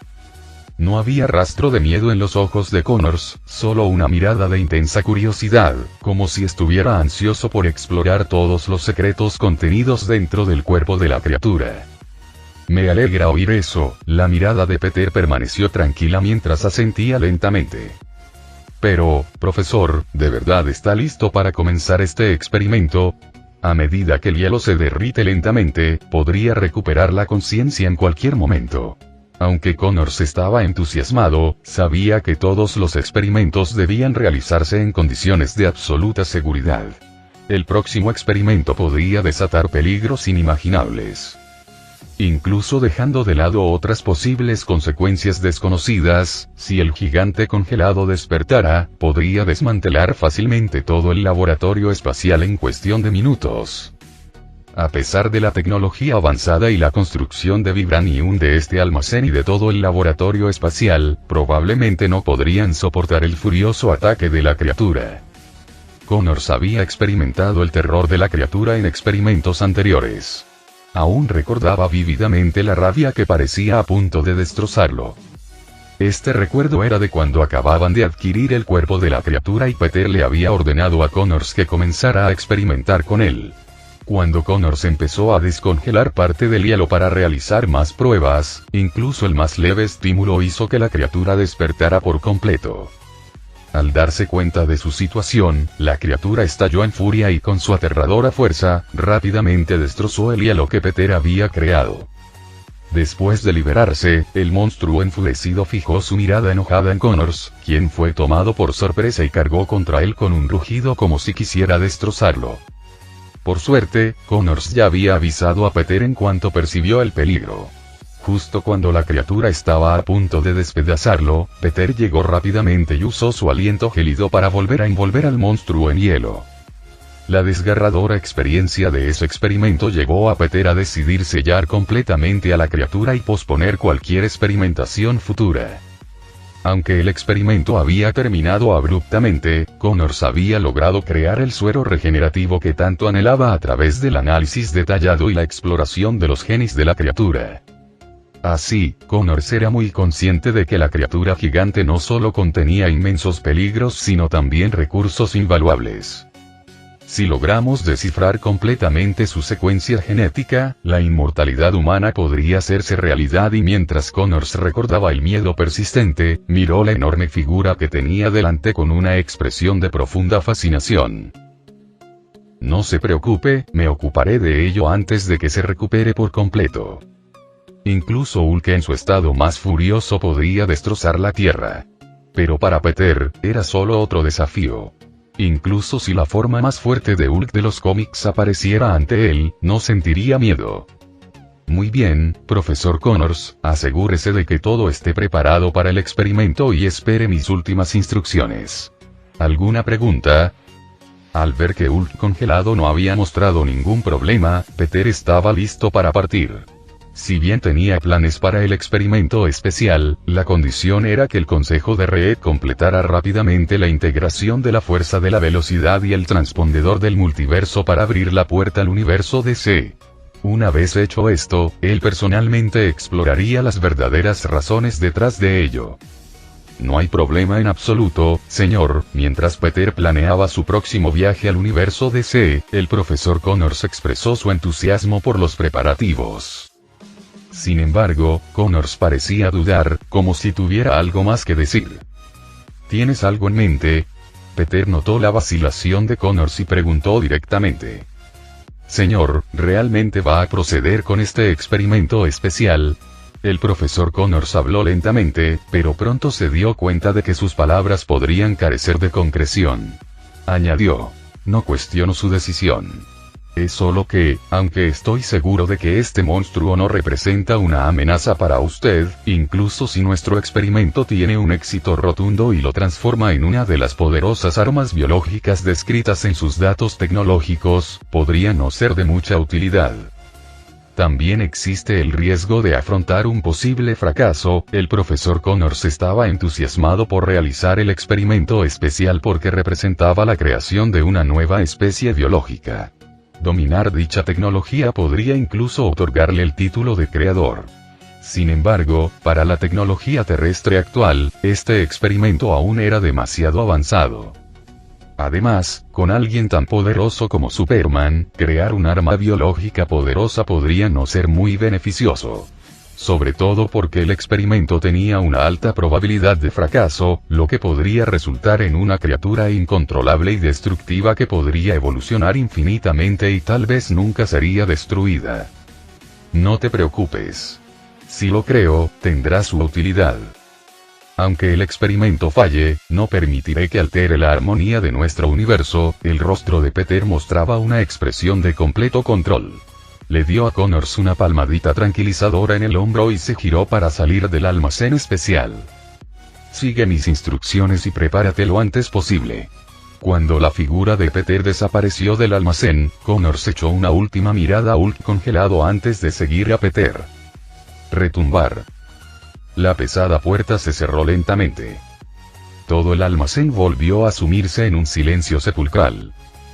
No había rastro de miedo en los ojos de Connors, solo una mirada de intensa curiosidad, como si estuviera ansioso por explorar todos los secretos contenidos dentro del cuerpo de la criatura. Me alegra oír eso, la mirada de Peter permaneció tranquila mientras asentía lentamente. Pero, profesor, ¿de verdad está listo para comenzar este experimento? A medida que el hielo se derrite lentamente, podría recuperar la conciencia en cualquier momento. Aunque Connors estaba entusiasmado, sabía que todos los experimentos debían realizarse en condiciones de absoluta seguridad. El próximo experimento podría desatar peligros inimaginables. Incluso dejando de lado otras posibles consecuencias desconocidas, si el gigante congelado despertara, podría desmantelar fácilmente todo el laboratorio espacial en cuestión de minutos. A pesar de la tecnología avanzada y la construcción de vibranium de este almacén y de todo el laboratorio espacial, probablemente no podrían soportar el furioso ataque de la criatura. Connors había experimentado el terror de la criatura en experimentos anteriores. Aún recordaba vívidamente la rabia que parecía a punto de destrozarlo. Este recuerdo era de cuando acababan de adquirir el cuerpo de la criatura y Peter le había ordenado a Connors que comenzara a experimentar con él. Cuando Connors empezó a descongelar parte del hielo para realizar más pruebas, incluso el más leve estímulo hizo que la criatura despertara por completo. Al darse cuenta de su situación, la criatura estalló en furia y con su aterradora fuerza, rápidamente destrozó el hielo que Peter había creado. Después de liberarse, el monstruo enfurecido fijó su mirada enojada en Connors, quien fue tomado por sorpresa y cargó contra él con un rugido como si quisiera destrozarlo. Por suerte, Connors ya había avisado a Peter en cuanto percibió el peligro. Justo cuando la criatura estaba a punto de despedazarlo, Peter llegó rápidamente y usó su aliento gélido para volver a envolver al monstruo en hielo. La desgarradora experiencia de ese experimento llevó a Peter a decidir sellar completamente a la criatura y posponer cualquier experimentación futura. Aunque el experimento había terminado abruptamente, Connors había logrado crear el suero regenerativo que tanto anhelaba a través del análisis detallado y la exploración de los genes de la criatura. Así, Connors era muy consciente de que la criatura gigante no solo contenía inmensos peligros sino también recursos invaluables. Si logramos descifrar completamente su secuencia genética, la inmortalidad humana podría hacerse realidad. Y mientras Connors recordaba el miedo persistente, miró la enorme figura que tenía delante con una expresión de profunda fascinación. No se preocupe, me ocuparé de ello antes de que se recupere por completo. Incluso Hulk en su estado más furioso podría destrozar la Tierra. Pero para Peter, era solo otro desafío. Incluso si la forma más fuerte de Hulk de los cómics apareciera ante él, no sentiría miedo. Muy bien, profesor Connors, asegúrese de que todo esté preparado para el experimento y espere mis últimas instrucciones. ¿Alguna pregunta? Al ver que Hulk congelado no había mostrado ningún problema, Peter estaba listo para partir. Si bien tenía planes para el experimento especial, la condición era que el Consejo de Red completara rápidamente la integración de la fuerza de la velocidad y el transpondedor del multiverso para abrir la puerta al universo DC. Una vez hecho esto, él personalmente exploraría las verdaderas razones detrás de ello. No hay problema en absoluto, señor. Mientras Peter planeaba su próximo viaje al universo DC, el profesor Connors expresó su entusiasmo por los preparativos. Sin embargo, Connors parecía dudar, como si tuviera algo más que decir. ¿Tienes algo en mente? Peter notó la vacilación de Connors y preguntó directamente. Señor, ¿realmente va a proceder con este experimento especial? El profesor Connors habló lentamente, pero pronto se dio cuenta de que sus palabras podrían carecer de concreción. Añadió. No cuestiono su decisión. Es solo que, aunque estoy seguro de que este monstruo no representa una amenaza para usted, incluso si nuestro experimento tiene un éxito rotundo y lo transforma en una de las poderosas armas biológicas descritas en sus datos tecnológicos, podría no ser de mucha utilidad. También existe el riesgo de afrontar un posible fracaso. El profesor Connors estaba entusiasmado por realizar el experimento especial porque representaba la creación de una nueva especie biológica. Dominar dicha tecnología podría incluso otorgarle el título de creador. Sin embargo, para la tecnología terrestre actual, este experimento aún era demasiado avanzado. Además, con alguien tan poderoso como Superman, crear un arma biológica poderosa podría no ser muy beneficioso. Sobre todo porque el experimento tenía una alta probabilidad de fracaso, lo que podría resultar en una criatura incontrolable y destructiva que podría evolucionar infinitamente y tal vez nunca sería destruida. No te preocupes. Si lo creo, tendrá su utilidad. Aunque el experimento falle, no permitiré que altere la armonía de nuestro universo. El rostro de Peter mostraba una expresión de completo control. Le dio a Connors una palmadita tranquilizadora en el hombro y se giró para salir del almacén especial. Sigue mis instrucciones y prepárate lo antes posible. Cuando la figura de Peter desapareció del almacén, Connors echó una última mirada a Hulk congelado antes de seguir a Peter. Retumbar. La pesada puerta se cerró lentamente. Todo el almacén volvió a sumirse en un silencio sepulcral.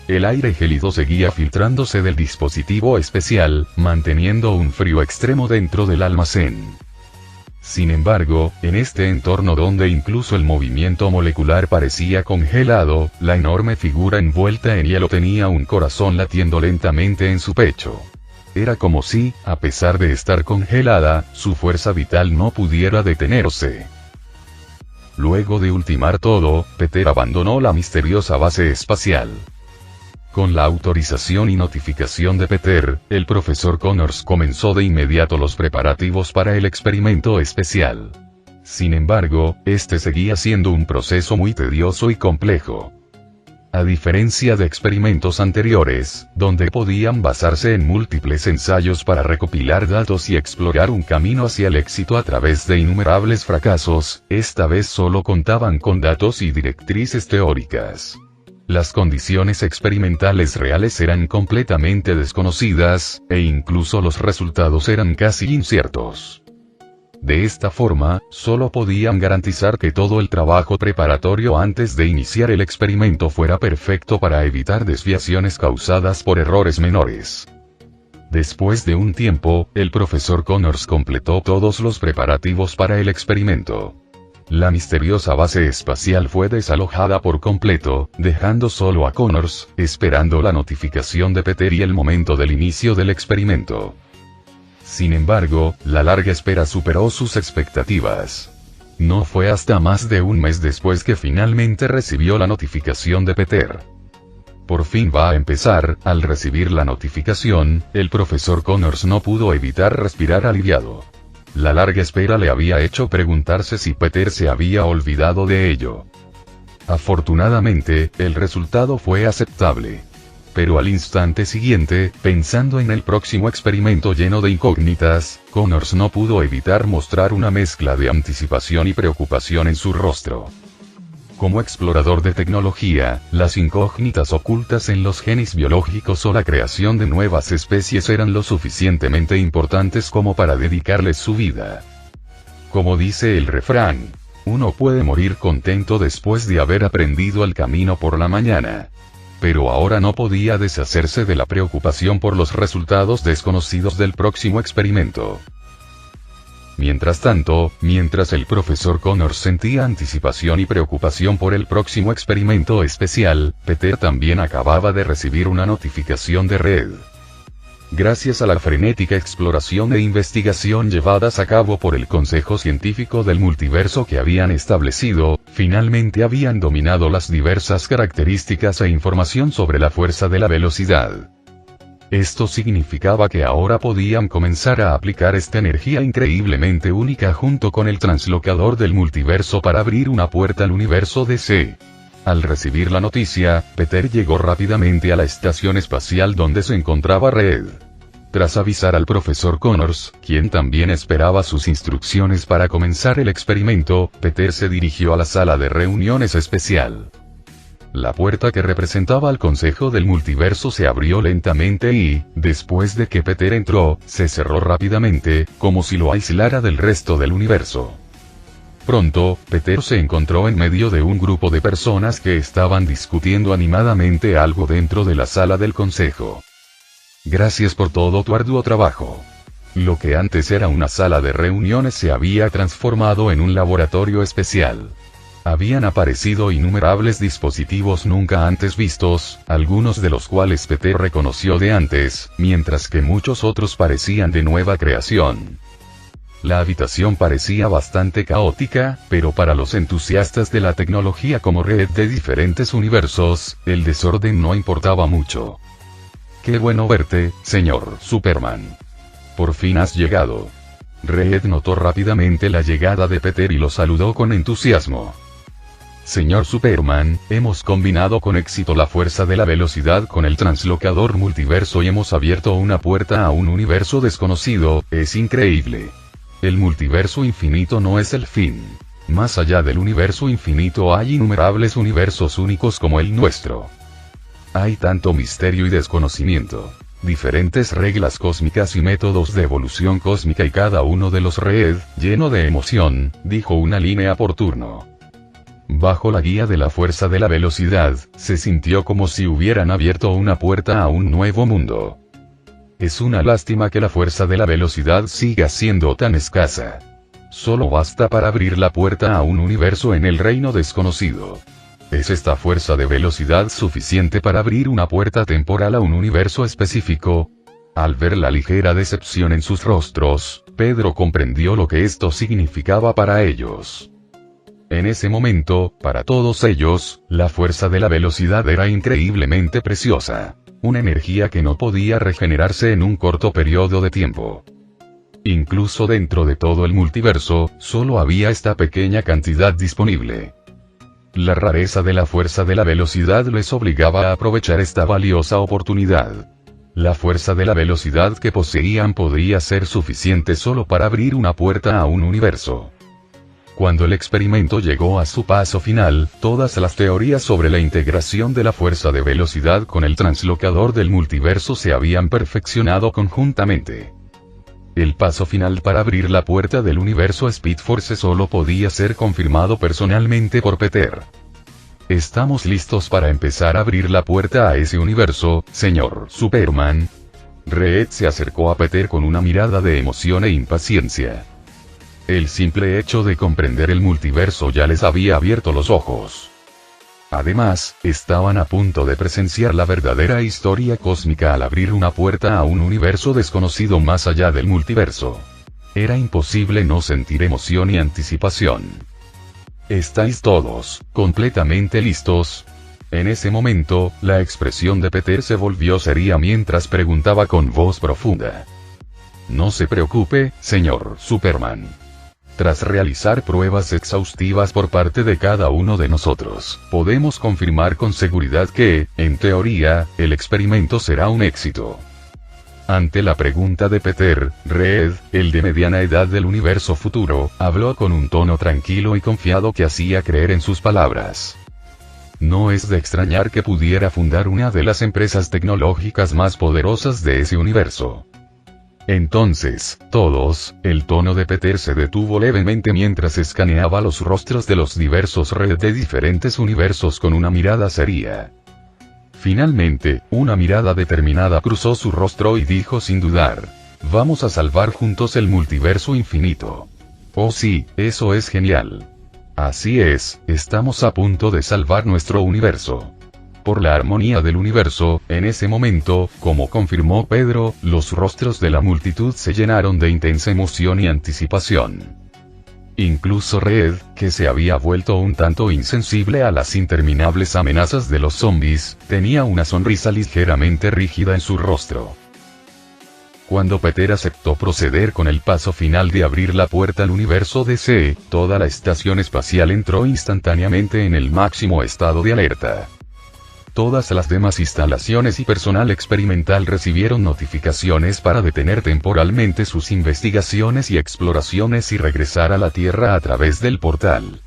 El aire gélido seguía filtrándose del dispositivo especial, manteniendo un frío extremo dentro del almacén. Sin embargo, en este entorno donde incluso el movimiento molecular parecía congelado, la enorme figura envuelta en hielo tenía un corazón latiendo lentamente en su pecho. Era como si, a pesar de estar congelada, su fuerza vital no pudiera detenerse. Luego de ultimar todo, Peter abandonó la misteriosa base espacial. Con la autorización y notificación de Peter, el profesor Connors comenzó de inmediato los preparativos para el experimento especial. Sin embargo, este seguía siendo un proceso muy tedioso y complejo. A diferencia de experimentos anteriores, donde podían basarse en múltiples ensayos para recopilar datos y explorar un camino hacia el éxito a través de innumerables fracasos, esta vez solo contaban con datos y directrices teóricas. Las condiciones experimentales reales eran completamente desconocidas, e incluso los resultados eran casi inciertos. De esta forma, solo podían garantizar que todo el trabajo preparatorio antes de iniciar el experimento fuera perfecto para evitar desviaciones causadas por errores menores. Después de un tiempo, el profesor Connors completó todos los preparativos para el experimento. La misteriosa base espacial fue desalojada por completo, dejando solo a Connors, esperando la notificación de Peter y el momento del inicio del experimento. Sin embargo, la larga espera superó sus expectativas. No fue hasta más de un mes después que finalmente recibió la notificación de Peter. Por fin va a empezar. Al recibir la notificación, el profesor Connors no pudo evitar respirar aliviado. La larga espera le había hecho preguntarse si Peter se había olvidado de ello. Afortunadamente, el resultado fue aceptable. Pero al instante siguiente, pensando en el próximo experimento lleno de incógnitas, Connors no pudo evitar mostrar una mezcla de anticipación y preocupación en su rostro. Como explorador de tecnología, las incógnitas ocultas en los genes biológicos o la creación de nuevas especies eran lo suficientemente importantes como para dedicarles su vida. Como dice el refrán, uno puede morir contento después de haber aprendido el camino por la mañana. Pero ahora no podía deshacerse de la preocupación por los resultados desconocidos del próximo experimento. Mientras tanto, mientras el profesor Connors sentía anticipación y preocupación por el próximo experimento especial, Peter también acababa de recibir una notificación de Red. Gracias a la frenética exploración e investigación llevadas a cabo por el Consejo Científico del Multiverso que habían establecido, finalmente habían dominado las diversas características e información sobre la fuerza de la velocidad. Esto significaba que ahora podían comenzar a aplicar esta energía increíblemente única junto con el translocador del multiverso para abrir una puerta al universo DC. Al recibir la noticia, Peter llegó rápidamente a la estación espacial donde se encontraba Red. Tras avisar al profesor Connors, quien también esperaba sus instrucciones para comenzar el experimento, Peter se dirigió a la sala de reuniones especial. La puerta que representaba al Consejo del Multiverso se abrió lentamente y, después de que Peter entró, se cerró rápidamente, como si lo aislara del resto del universo. Pronto, Peter se encontró en medio de un grupo de personas que estaban discutiendo animadamente algo dentro de la sala del Consejo. Gracias por todo tu arduo trabajo. Lo que antes era una sala de reuniones se había transformado en un laboratorio especial. Habían aparecido innumerables dispositivos nunca antes vistos, algunos de los cuales Peter reconoció de antes, mientras que muchos otros parecían de nueva creación. La habitación parecía bastante caótica, pero para los entusiastas de la tecnología como Red de diferentes universos, el desorden no importaba mucho. Qué bueno verte, señor Superman. Por fin has llegado. Red notó rápidamente la llegada de Peter y lo saludó con entusiasmo. Señor Superman, hemos combinado con éxito la fuerza de la velocidad con el translocador multiverso y hemos abierto una puerta a un universo desconocido. Es increíble. El multiverso infinito no es el fin. Más allá del universo infinito hay innumerables universos únicos como el nuestro. Hay tanto misterio y desconocimiento. Diferentes reglas cósmicas y métodos de evolución cósmica y cada uno de los Red, lleno de emoción, dijo una línea por turno. Bajo la guía de la fuerza de la velocidad, se sintió como si hubieran abierto una puerta a un nuevo mundo. Es una lástima que la fuerza de la velocidad siga siendo tan escasa. Solo basta para abrir la puerta a un universo en el reino desconocido. ¿Es esta fuerza de velocidad suficiente para abrir una puerta temporal a un universo específico? Al ver la ligera decepción en sus rostros, Pedro comprendió lo que esto significaba para ellos. En ese momento, para todos ellos, la fuerza de la velocidad era increíblemente preciosa. Una energía que no podía regenerarse en un corto periodo de tiempo. Incluso dentro de todo el multiverso, solo había esta pequeña cantidad disponible. La rareza de la fuerza de la velocidad les obligaba a aprovechar esta valiosa oportunidad. La fuerza de la velocidad que poseían podría ser suficiente solo para abrir una puerta a un universo. Cuando el experimento llegó a su paso final, todas las teorías sobre la integración de la fuerza de velocidad con el translocador del multiverso se habían perfeccionado conjuntamente. El paso final para abrir la puerta del universo Speed Force solo podía ser confirmado personalmente por Peter. Estamos listos para empezar a abrir la puerta a ese universo, señor Superman. Red se acercó a Peter con una mirada de emoción e impaciencia. El simple hecho de comprender el multiverso ya les había abierto los ojos. Además, estaban a punto de presenciar la verdadera historia cósmica al abrir una puerta a un universo desconocido más allá del multiverso. Era imposible no sentir emoción y anticipación. ¿Estáis todos completamente listos? En ese momento, la expresión de Peter se volvió seria mientras preguntaba con voz profunda. No se preocupe, señor Superman. Tras realizar pruebas exhaustivas por parte de cada uno de nosotros, podemos confirmar con seguridad que, en teoría, el experimento será un éxito. Ante la pregunta de Peter, Reed, el de mediana edad del universo futuro, habló con un tono tranquilo y confiado que hacía creer en sus palabras. No es de extrañar que pudiera fundar una de las empresas tecnológicas más poderosas de ese universo. Entonces, todos, el tono de Peter se detuvo levemente mientras escaneaba los rostros de los diversos Reed de diferentes universos con una mirada seria. Finalmente, una mirada determinada cruzó su rostro y dijo sin dudar: vamos a salvar juntos el multiverso infinito. Oh sí, eso es genial. Así es, estamos a punto de salvar nuestro universo. Por la armonía del universo, en ese momento, como confirmó Pedro, los rostros de la multitud se llenaron de intensa emoción y anticipación. Incluso Reed, que se había vuelto un tanto insensible a las interminables amenazas de los zombies, tenía una sonrisa ligeramente rígida en su rostro. Cuando Peter aceptó proceder con el paso final de abrir la puerta al universo DC, toda la estación espacial entró instantáneamente en el máximo estado de alerta. Todas las demás instalaciones y personal experimental recibieron notificaciones para detener temporalmente sus investigaciones y exploraciones y regresar a la Tierra a través del portal.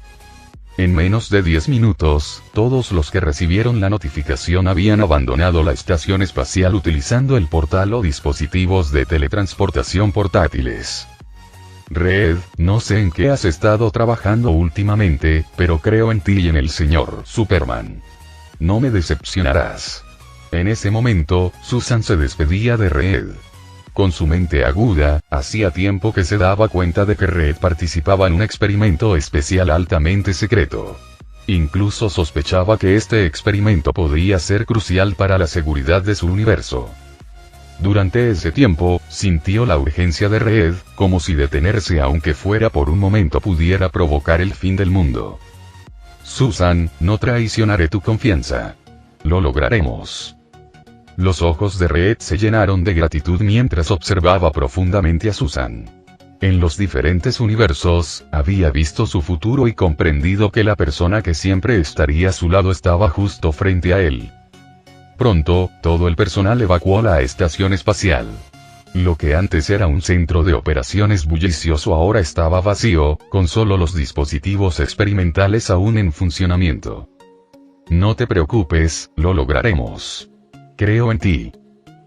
En menos de 10 minutos, todos los que recibieron la notificación habían abandonado la estación espacial utilizando el portal o dispositivos de teletransportación portátiles. Reed, no sé en qué has estado trabajando últimamente, pero creo en ti y en el señor Superman. No me decepcionarás. En ese momento, Susan se despedía de Reed. Con su mente aguda, hacía tiempo que se daba cuenta de que Reed participaba en un experimento especial altamente secreto. Incluso sospechaba que este experimento podría ser crucial para la seguridad de su universo. Durante ese tiempo, sintió la urgencia de Reed, como si detenerse aunque fuera por un momento pudiera provocar el fin del mundo. Susan, no traicionaré tu confianza. Lo lograremos. Los ojos de Reed se llenaron de gratitud mientras observaba profundamente a Susan. En los diferentes universos, había visto su futuro y comprendido que la persona que siempre estaría a su lado estaba justo frente a él. Pronto, todo el personal evacuó la estación espacial. Lo que antes era un centro de operaciones bullicioso ahora estaba vacío, con solo los dispositivos experimentales aún en funcionamiento. No te preocupes, lo lograremos. Creo en ti.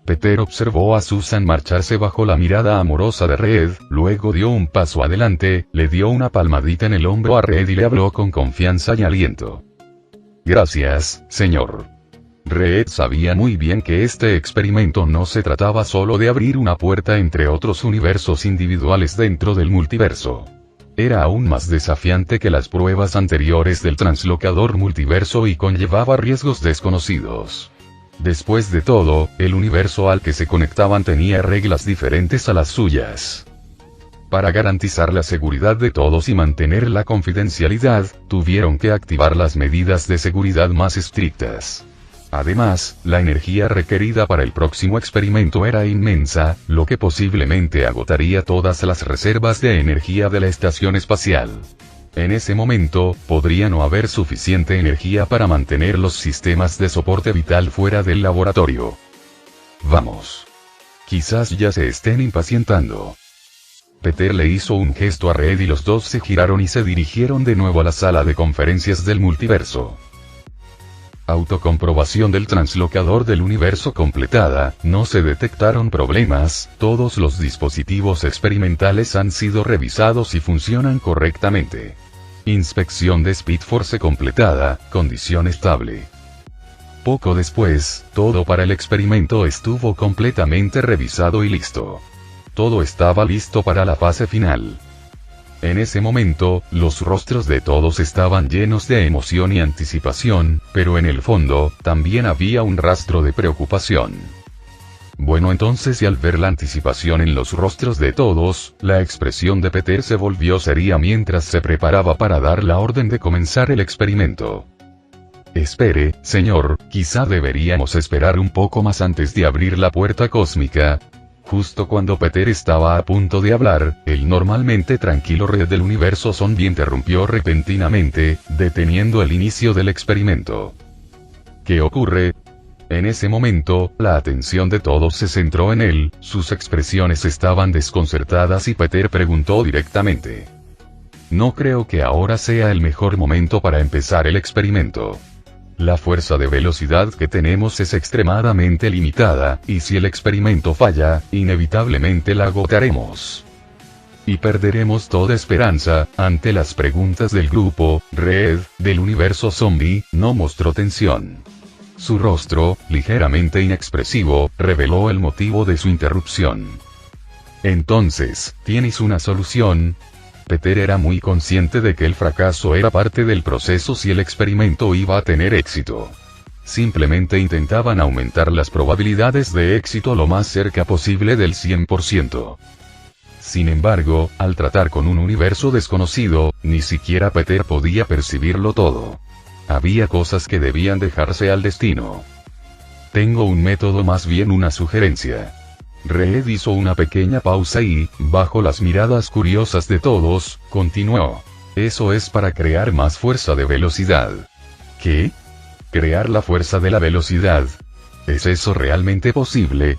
Peter observó a Susan marcharse bajo la mirada amorosa de Reed, luego dio un paso adelante, le dio una palmadita en el hombro a Reed y le habló con confianza y aliento. Gracias, señor. Reed sabía muy bien que este experimento no se trataba solo de abrir una puerta entre otros universos individuales dentro del multiverso. Era aún más desafiante que las pruebas anteriores del translocador multiverso y conllevaba riesgos desconocidos. Después de todo, el universo al que se conectaban tenía reglas diferentes a las suyas. Para garantizar la seguridad de todos y mantener la confidencialidad, tuvieron que activar las medidas de seguridad más estrictas. Además, la energía requerida para el próximo experimento era inmensa, lo que posiblemente agotaría todas las reservas de energía de la estación espacial. En ese momento, podría no haber suficiente energía para mantener los sistemas de soporte vital fuera del laboratorio. Vamos. Quizás ya se estén impacientando. Peter le hizo un gesto a Reed y los dos se giraron y se dirigieron de nuevo a la sala de conferencias del multiverso. Autocomprobación del translocador del universo completada, no se detectaron problemas, todos los dispositivos experimentales han sido revisados y funcionan correctamente. Inspección de Speed Force completada, condición estable. Poco después, todo para el experimento estuvo completamente revisado y listo. Todo estaba listo para la fase final. En ese momento, los rostros de todos estaban llenos de emoción y anticipación, pero en el fondo, también había un rastro de preocupación. Bueno, entonces, y al ver la anticipación en los rostros de todos, la expresión de Peter se volvió seria mientras se preparaba para dar la orden de comenzar el experimento. Espere, señor, quizá deberíamos esperar un poco más antes de abrir la puerta cósmica. Justo cuando Peter estaba a punto de hablar, el normalmente tranquilo Red del Universo Zombie interrumpió repentinamente, deteniendo el inicio del experimento. ¿Qué ocurre? En ese momento, la atención de todos se centró en él, sus expresiones estaban desconcertadas y Peter preguntó directamente. No creo que ahora sea el mejor momento para empezar el experimento. La fuerza de velocidad que tenemos es extremadamente limitada, y si el experimento falla, inevitablemente la agotaremos. Y perderemos toda esperanza. Ante las preguntas del grupo, Red, del Universo Zombie, no mostró tensión. Su rostro, ligeramente inexpresivo, reveló el motivo de su interrupción. Entonces, ¿tienes una solución? Peter era muy consciente de que el fracaso era parte del proceso si el experimento iba a tener éxito. Simplemente intentaban aumentar las probabilidades de éxito lo más cerca posible del 100%. Sin embargo, al tratar con un universo desconocido, ni siquiera Peter podía percibirlo todo. Había cosas que debían dejarse al destino. Tengo un método, más bien una sugerencia. Red hizo una pequeña pausa y, bajo las miradas curiosas de todos, continuó. Eso es para crear más fuerza de velocidad. ¿Qué? ¿Crear la fuerza de la velocidad? ¿Es eso realmente posible?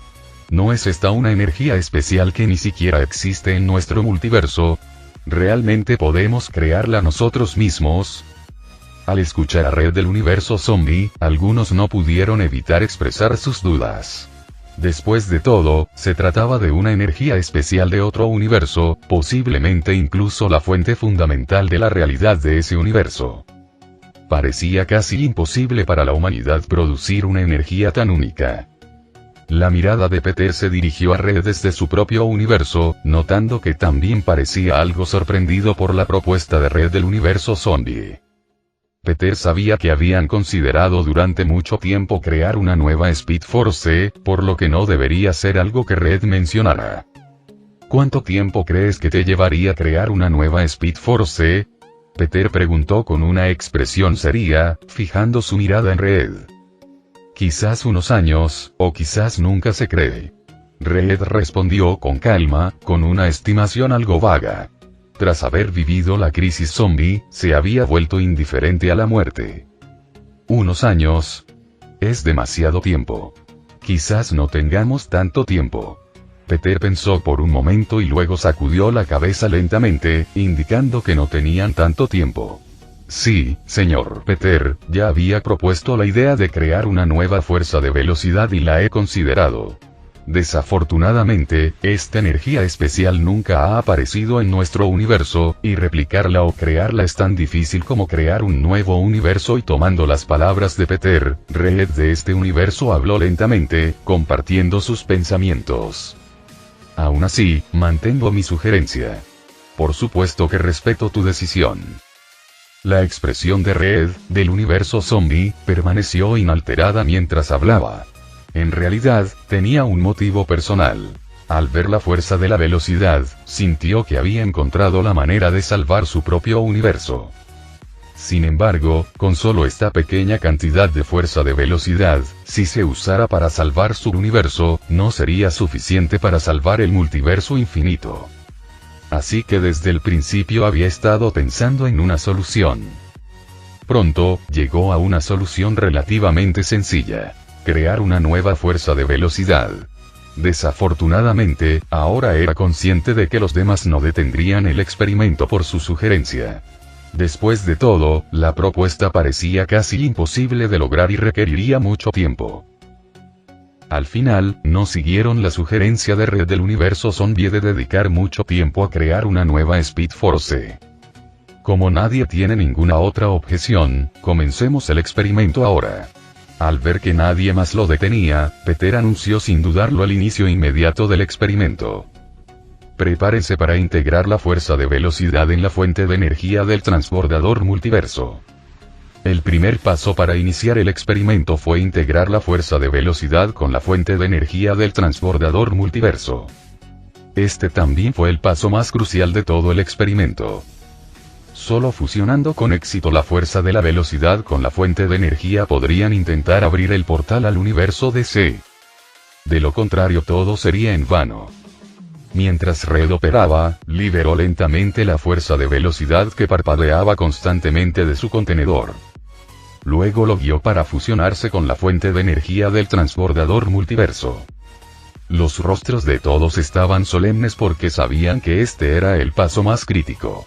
¿No es esta una energía especial que ni siquiera existe en nuestro multiverso? ¿Realmente podemos crearla nosotros mismos? Al escuchar a Red del Universo Zombie, algunos no pudieron evitar expresar sus dudas. Después de todo, se trataba de una energía especial de otro universo, posiblemente incluso la fuente fundamental de la realidad de ese universo. Parecía casi imposible para la humanidad producir una energía tan única. La mirada de Peter se dirigió a Red desde su propio universo, notando que también parecía algo sorprendido por la propuesta de Red del Universo Zombie. Peter sabía que habían considerado durante mucho tiempo crear una nueva Speed Force, por lo que no debería ser algo que Red mencionara. ¿Cuánto tiempo crees que te llevaría crear una nueva Speed Force? Peter preguntó con una expresión seria, fijando su mirada en Red. Quizás unos años, o quizás nunca se cree. Red respondió con calma, con una estimación algo vaga. Tras haber vivido la crisis zombie, se había vuelto indiferente a la muerte. Unos años. Es demasiado tiempo. Quizás no tengamos tanto tiempo. Peter pensó por un momento y luego sacudió la cabeza lentamente, indicando que no tenían tanto tiempo. Sí, señor Peter, ya había propuesto la idea de crear una nueva fuerza de velocidad y la he considerado. Desafortunadamente, esta energía especial nunca ha aparecido en nuestro universo, y replicarla o crearla es tan difícil como crear un nuevo universo. Y tomando las palabras de Peter, Red de este universo habló lentamente, compartiendo sus pensamientos. Aún así, mantengo mi sugerencia. Por supuesto que respeto tu decisión. La expresión de Red, del Universo Zombie, permaneció inalterada mientras hablaba. En realidad, tenía un motivo personal. Al ver la fuerza de la velocidad, sintió que había encontrado la manera de salvar su propio universo. Sin embargo, con solo esta pequeña cantidad de fuerza de velocidad, si se usara para salvar su universo, no sería suficiente para salvar el multiverso infinito. Así que desde el principio había estado pensando en una solución. Pronto, llegó a una solución relativamente sencilla. Crear una nueva fuerza de velocidad. Desafortunadamente, ahora era consciente de que los demás no detendrían el experimento por su sugerencia. Después de todo, la propuesta parecía casi imposible de lograr y requeriría mucho tiempo. Al final, no siguieron la sugerencia de Red del Universo Zombie de dedicar mucho tiempo a crear una nueva Speed Force. Como nadie tiene ninguna otra objeción, comencemos el experimento ahora. Al ver que nadie más lo detenía, Peter anunció sin dudarlo el inicio inmediato del experimento. prepárense para integrar la fuerza de velocidad en la fuente de energía del transbordador multiverso. El primer paso para iniciar el experimento fue integrar la fuerza de velocidad con la fuente de energía del transbordador multiverso. Este también fue el paso más crucial de todo el experimento. Solo fusionando con éxito la fuerza de la velocidad con la fuente de energía podrían intentar abrir el portal al universo DC. De lo contrario todo sería en vano. Mientras Red operaba, liberó lentamente la fuerza de velocidad que parpadeaba constantemente de su contenedor. Luego lo guió para fusionarse con la fuente de energía del transbordador multiverso. Los rostros de todos estaban solemnes porque sabían que este era el paso más crítico.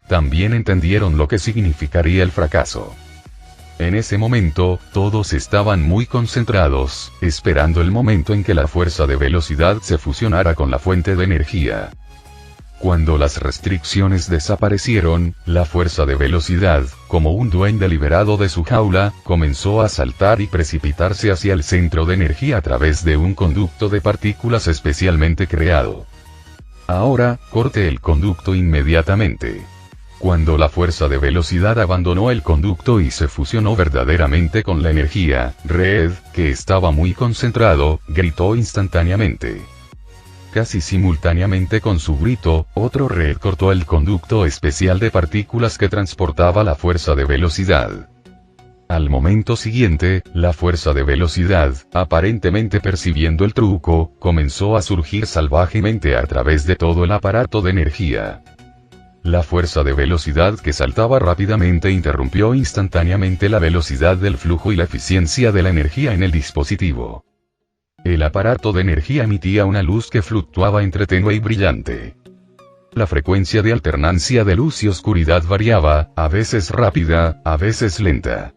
También entendieron lo que significaría el fracaso. En ese momento, todos estaban muy concentrados, esperando el momento en que la fuerza de velocidad se fusionara con la fuente de energía. Cuando las restricciones desaparecieron, la fuerza de velocidad, como un duende liberado de su jaula, comenzó a saltar y precipitarse hacia el centro de energía a través de un conducto de partículas especialmente creado. Ahora, corte el conducto inmediatamente. Cuando la fuerza de velocidad abandonó el conducto y se fusionó verdaderamente con la energía, Red, que estaba muy concentrado, gritó instantáneamente. Casi simultáneamente con su grito, otro Red cortó el conducto especial de partículas que transportaba la fuerza de velocidad. Al momento siguiente, la fuerza de velocidad, aparentemente percibiendo el truco, comenzó a surgir salvajemente a través de todo el aparato de energía. La fuerza de velocidad que saltaba rápidamente interrumpió instantáneamente la velocidad del flujo y la eficiencia de la energía en el dispositivo. El aparato de energía emitía una luz que fluctuaba entre tenue y brillante. La frecuencia de alternancia de luz y oscuridad variaba, a veces rápida, a veces lenta.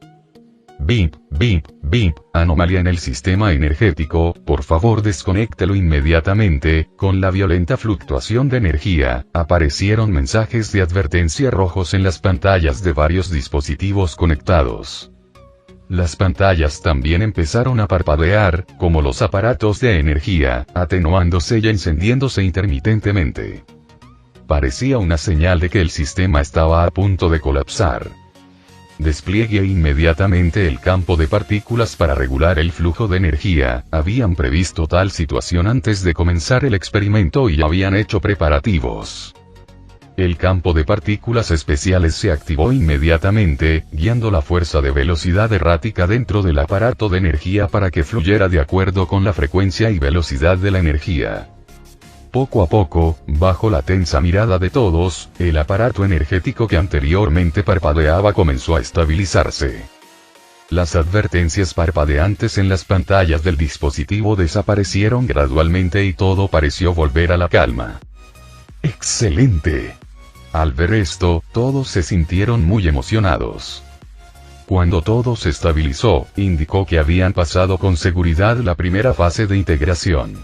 Bip, bip, bip, anomalía en el sistema energético, por favor desconéctelo inmediatamente. Con la violenta fluctuación de energía, aparecieron mensajes de advertencia rojos en las pantallas de varios dispositivos conectados. Las pantallas también empezaron a parpadear, como los aparatos de energía, atenuándose y encendiéndose intermitentemente. Parecía una señal de que el sistema estaba a punto de colapsar. Despliegue inmediatamente el campo de partículas para regular el flujo de energía. Habían previsto tal situación antes de comenzar el experimento y habían hecho preparativos. El campo de partículas especiales se activó inmediatamente, guiando la fuerza de velocidad errática dentro del aparato de energía para que fluyera de acuerdo con la frecuencia y velocidad de la energía. Poco a poco, bajo la tensa mirada de todos, el aparato energético que anteriormente parpadeaba comenzó a estabilizarse. Las advertencias parpadeantes en las pantallas del dispositivo desaparecieron gradualmente y todo pareció volver a la calma. ¡Excelente! Al ver esto, todos se sintieron muy emocionados. Cuando todo se estabilizó, indicó que habían pasado con seguridad la primera fase de integración.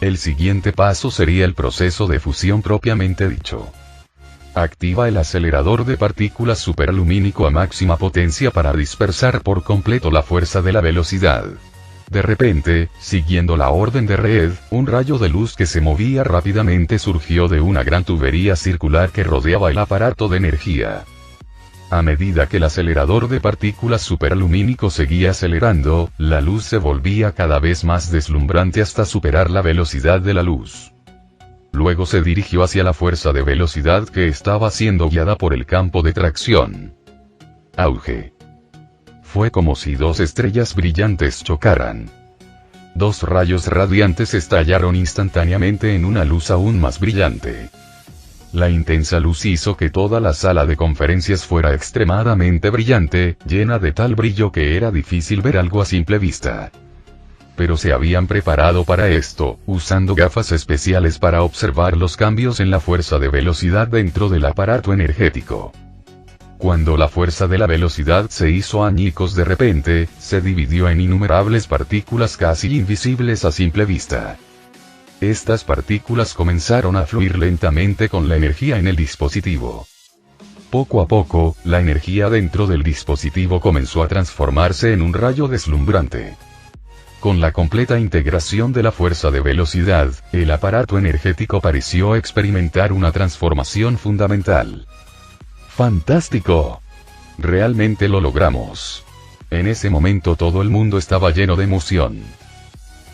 El siguiente paso sería el proceso de fusión propiamente dicho. Activa el acelerador de partículas superlumínico a máxima potencia para dispersar por completo la fuerza de la velocidad. De repente, siguiendo la orden de Red, un rayo de luz que se movía rápidamente surgió de una gran tubería circular que rodeaba el aparato de energía. A medida que el acelerador de partículas superlumínico seguía acelerando, la luz se volvía cada vez más deslumbrante hasta superar la velocidad de la luz. Luego se dirigió hacia la fuerza de velocidad que estaba siendo guiada por el campo de tracción. Auge. Fue como si dos estrellas brillantes chocaran. Dos rayos radiantes estallaron instantáneamente en una luz aún más brillante. La intensa luz hizo que toda la sala de conferencias fuera extremadamente brillante, llena de tal brillo que era difícil ver algo a simple vista. Pero se habían preparado para esto, usando gafas especiales para observar los cambios en la fuerza de velocidad dentro del aparato energético. Cuando la fuerza de la velocidad se hizo añicos de repente, se dividió en innumerables partículas casi invisibles a simple vista. Estas partículas comenzaron a fluir lentamente con la energía en el dispositivo. Poco a poco, la energía dentro del dispositivo comenzó a transformarse en un rayo deslumbrante. Con la completa integración de la fuerza de velocidad, el aparato energético pareció experimentar una transformación fundamental. ¡Fantástico! Realmente lo logramos. En ese momento todo el mundo estaba lleno de emoción.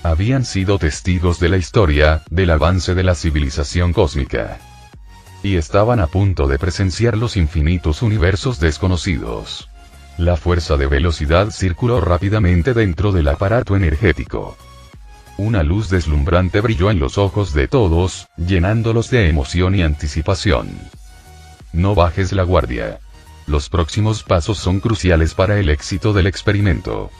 Habían sido testigos de la historia, del avance de la civilización cósmica. Y estaban a punto de presenciar los infinitos universos desconocidos. La fuerza de velocidad circuló rápidamente dentro del aparato energético. Una luz deslumbrante brilló en los ojos de todos, llenándolos de emoción y anticipación. No bajes la guardia. Los próximos pasos son cruciales para el éxito del experimento.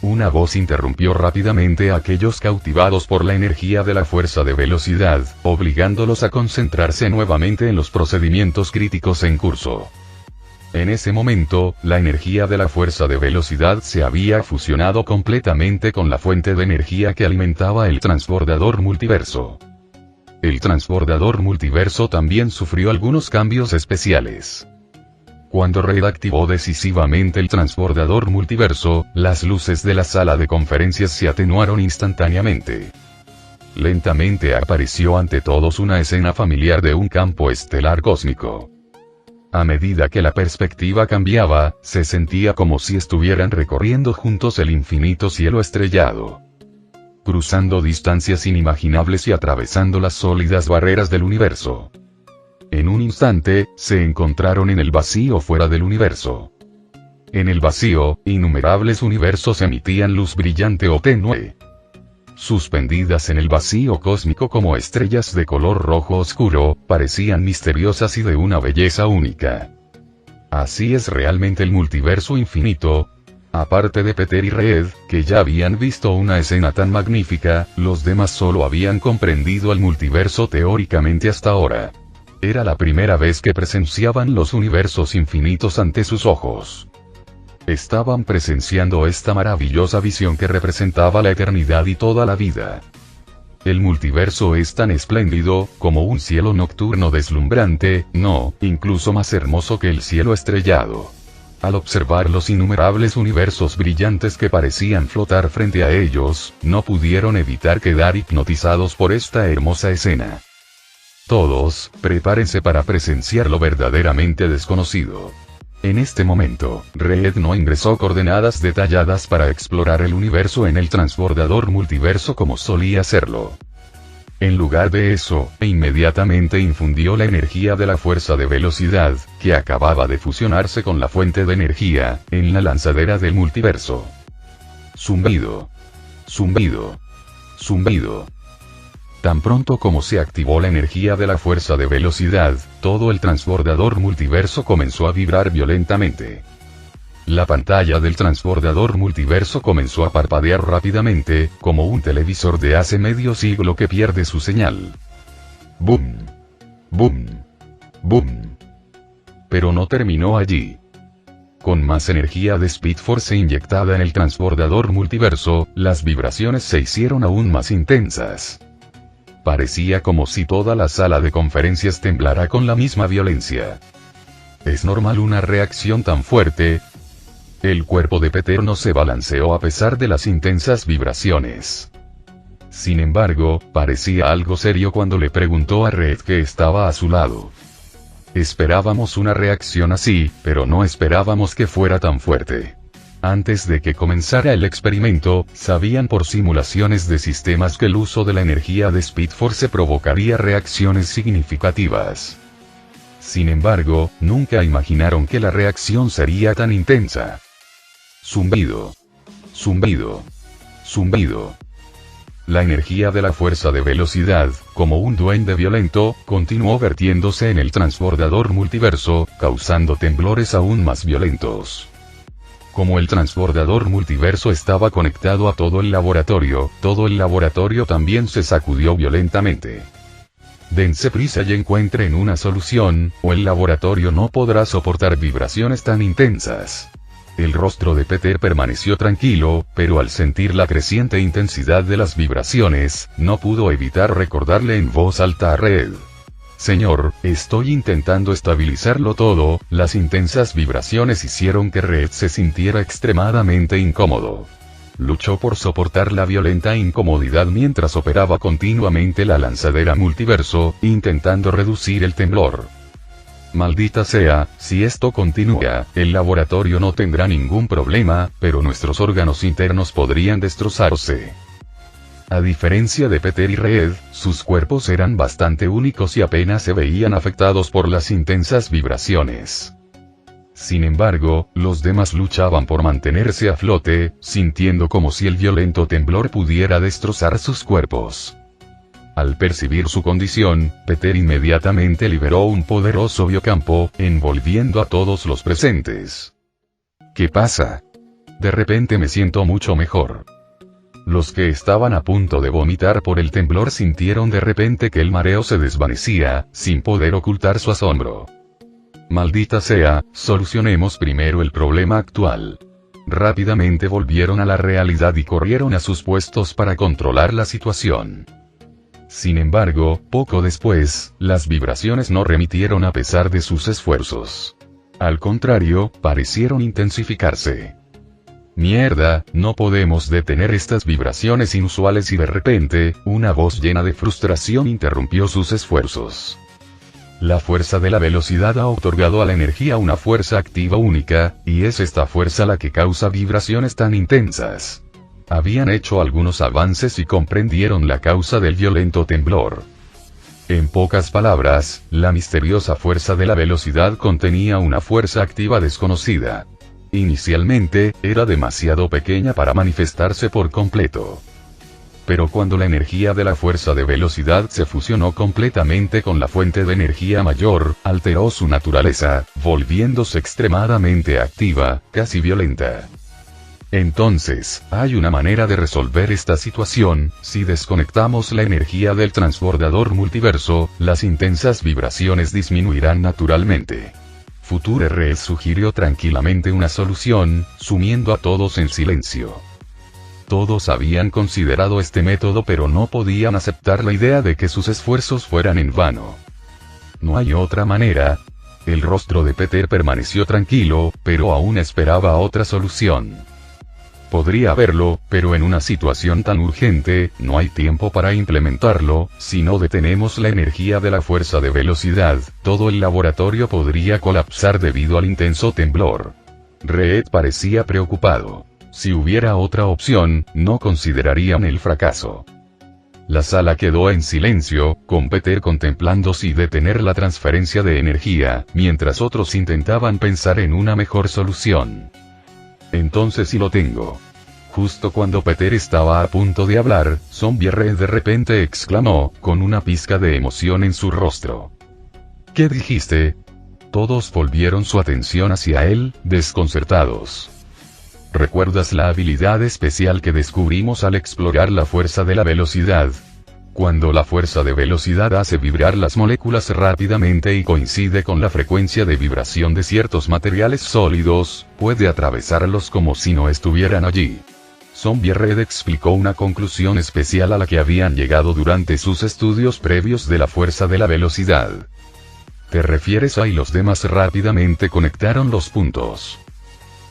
Una voz interrumpió rápidamente a aquellos cautivados por la energía de la fuerza de velocidad, obligándolos a concentrarse nuevamente en los procedimientos críticos en curso. En ese momento, la energía de la fuerza de velocidad se había fusionado completamente con la fuente de energía que alimentaba el transbordador multiverso. El transbordador multiverso también sufrió algunos cambios especiales. Cuando Red activó decisivamente el transbordador multiverso, las luces de la sala de conferencias se atenuaron instantáneamente. Lentamente apareció ante todos una escena familiar de un campo estelar cósmico. A medida que la perspectiva cambiaba, se sentía como si estuvieran recorriendo juntos el infinito cielo estrellado. Cruzando distancias inimaginables y atravesando las sólidas barreras del universo. En un instante, se encontraron en el vacío fuera del universo. En el vacío, innumerables universos emitían luz brillante o tenue. Suspendidas en el vacío cósmico como estrellas de color rojo oscuro, parecían misteriosas y de una belleza única. Así es realmente el multiverso infinito. Aparte de Peter y Red, que ya habían visto una escena tan magnífica, los demás solo habían comprendido el multiverso teóricamente hasta ahora. Era la primera vez que presenciaban los universos infinitos ante sus ojos. Estaban presenciando esta maravillosa visión que representaba la eternidad y toda la vida. El multiverso es tan espléndido, como un cielo nocturno deslumbrante, no, incluso más hermoso que el cielo estrellado. Al observar los innumerables universos brillantes que parecían flotar frente a ellos, no pudieron evitar quedar hipnotizados por esta hermosa escena. Todos, prepárense para presenciar lo verdaderamente desconocido. En este momento, Red no ingresó coordenadas detalladas para explorar el universo en el transbordador multiverso como solía hacerlo. En lugar de eso, inmediatamente infundió la energía de la fuerza de velocidad, que acababa de fusionarse con la fuente de energía, en la lanzadera del multiverso. Zumbido. Zumbido. Zumbido. Tan pronto como se activó la energía de la fuerza de velocidad, todo el transbordador multiverso comenzó a vibrar violentamente. La pantalla del transbordador multiverso comenzó a parpadear rápidamente, como un televisor de hace medio siglo que pierde su señal. ¡Bum! ¡Bum! ¡Bum! Pero no terminó allí. Con más energía de Speed Force inyectada en el transbordador multiverso, las vibraciones se hicieron aún más intensas. Parecía como si toda la sala de conferencias temblara con la misma violencia. ¿Es normal una reacción tan fuerte? El cuerpo de Peter no se balanceó a pesar de las intensas vibraciones. Sin embargo, parecía algo serio cuando le preguntó a Red que estaba a su lado. Esperábamos una reacción así, pero no esperábamos que fuera tan fuerte. Antes de que comenzara el experimento, sabían por simulaciones de sistemas que el uso de la energía de Speed Force provocaría reacciones significativas. Sin embargo, nunca imaginaron que la reacción sería tan intensa. Zumbido. Zumbido. Zumbido. La energía de la fuerza de velocidad, como un duende violento, continuó vertiéndose en el transbordador multiverso, causando temblores aún más violentos. Como el transbordador multiverso estaba conectado a todo el laboratorio también se sacudió violentamente. Dense prisa y encuentren una solución, o el laboratorio no podrá soportar vibraciones tan intensas. El rostro de Peter permaneció tranquilo, pero al sentir la creciente intensidad de las vibraciones, no pudo evitar recordarle en voz alta a Red. Señor, estoy intentando estabilizarlo todo. Las intensas vibraciones hicieron que Red se sintiera extremadamente incómodo. luchó por soportar la violenta incomodidad mientras operaba continuamente la lanzadera multiverso, intentando reducir el temblor. Maldita sea, si esto continúa, el laboratorio no tendrá ningún problema, pero nuestros órganos internos podrían destrozarse. A diferencia de Peter y Red, sus cuerpos eran bastante únicos y apenas se veían afectados por las intensas vibraciones. Sin embargo, los demás luchaban por mantenerse a flote, sintiendo como si el violento temblor pudiera destrozar sus cuerpos. Al percibir su condición, Peter inmediatamente liberó un poderoso biocampo, envolviendo a todos los presentes. ¿Qué pasa? De repente me siento mucho mejor. Los que estaban a punto de vomitar por el temblor sintieron de repente que el mareo se desvanecía, sin poder ocultar su asombro. Maldita sea, solucionemos primero el problema actual. Rápidamente volvieron a la realidad y corrieron a sus puestos para controlar la situación. Sin embargo, poco después, las vibraciones no remitieron a pesar de sus esfuerzos. Al contrario, parecieron intensificarse. Mierda, no podemos detener estas vibraciones inusuales y de repente, una voz llena de frustración interrumpió sus esfuerzos. La fuerza de la velocidad ha otorgado a la energía una fuerza activa única, y es esta fuerza la que causa vibraciones tan intensas. Habían hecho algunos avances y comprendieron la causa del violento temblor. En pocas palabras, la misteriosa fuerza de la velocidad contenía una fuerza activa desconocida. Inicialmente, era demasiado pequeña para manifestarse por completo. Pero cuando la energía de la fuerza de velocidad se fusionó completamente con la fuente de energía mayor, alteró su naturaleza, volviéndose extremadamente activa, casi violenta. Entonces, hay una manera de resolver esta situación: si desconectamos la energía del transbordador multiverso, las intensas vibraciones disminuirán naturalmente. Future Red sugirió tranquilamente una solución, sumiendo a todos en silencio. Todos habían considerado este método pero no podían aceptar la idea de que sus esfuerzos fueran en vano. No hay otra manera. El rostro de Peter permaneció tranquilo, pero aún esperaba otra solución. Podría haberlo, pero en una situación tan urgente, no hay tiempo para implementarlo. Si no detenemos la energía de la fuerza de velocidad, todo el laboratorio podría colapsar debido al intenso temblor. Red parecía preocupado. Si hubiera otra opción, no considerarían el fracaso. La sala quedó en silencio, con Peter contemplando si detener la transferencia de energía, mientras otros intentaban pensar en una mejor solución. Entonces sí lo tengo. Justo cuando Peter estaba a punto de hablar, Zombie Red de repente exclamó, con una pizca de emoción en su rostro. ¿Qué dijiste? Todos volvieron su atención hacia él, desconcertados. ¿Recuerdas la habilidad especial que descubrimos al explorar la fuerza de la velocidad? Cuando la fuerza de velocidad hace vibrar las moléculas rápidamente y coincide con la frecuencia de vibración de ciertos materiales sólidos, puede atravesarlos como si no estuvieran allí. Zombie Red explicó una conclusión especial a la que habían llegado durante sus estudios previos de la fuerza de la velocidad. ¿Te refieres a? Y los demás rápidamente conectaron los puntos.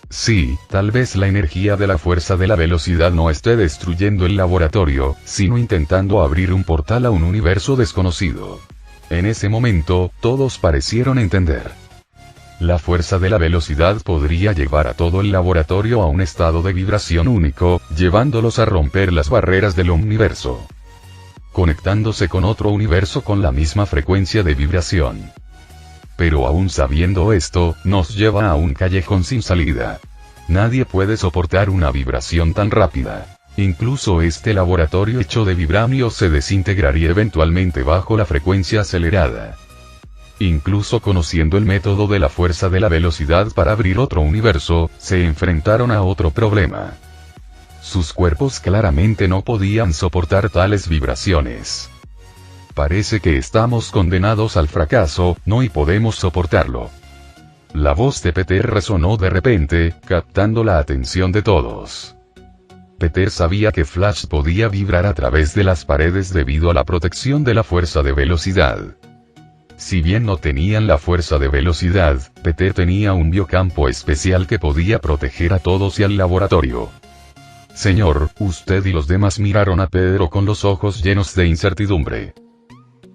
Sí, tal vez la energía de la fuerza de la velocidad no esté destruyendo el laboratorio, sino intentando abrir un portal a un universo desconocido. En ese momento, todos parecieron entender. La fuerza de la velocidad podría llevar a todo el laboratorio a un estado de vibración único, llevándolos a romper las barreras del universo, conectándose con otro universo con la misma frecuencia de vibración. Pero aún sabiendo esto, nos lleva a un callejón sin salida. Nadie puede soportar una vibración tan rápida. Incluso este laboratorio hecho de vibranio se desintegraría eventualmente bajo la frecuencia acelerada. Incluso conociendo el método de la fuerza de la velocidad para abrir otro universo, se enfrentaron a otro problema. Sus cuerpos claramente no podían soportar tales vibraciones. Parece que estamos condenados al fracaso, no y podemos soportarlo. La voz de Peter resonó de repente, captando la atención de todos. Peter sabía que Flash podía vibrar a través de las paredes debido a la protección de la fuerza de velocidad. Si bien no tenían la fuerza de velocidad, Peter tenía un biocampo especial que podía proteger a todos y al laboratorio. Señor, usted y los demás miraron a Pedro con los ojos llenos de incertidumbre.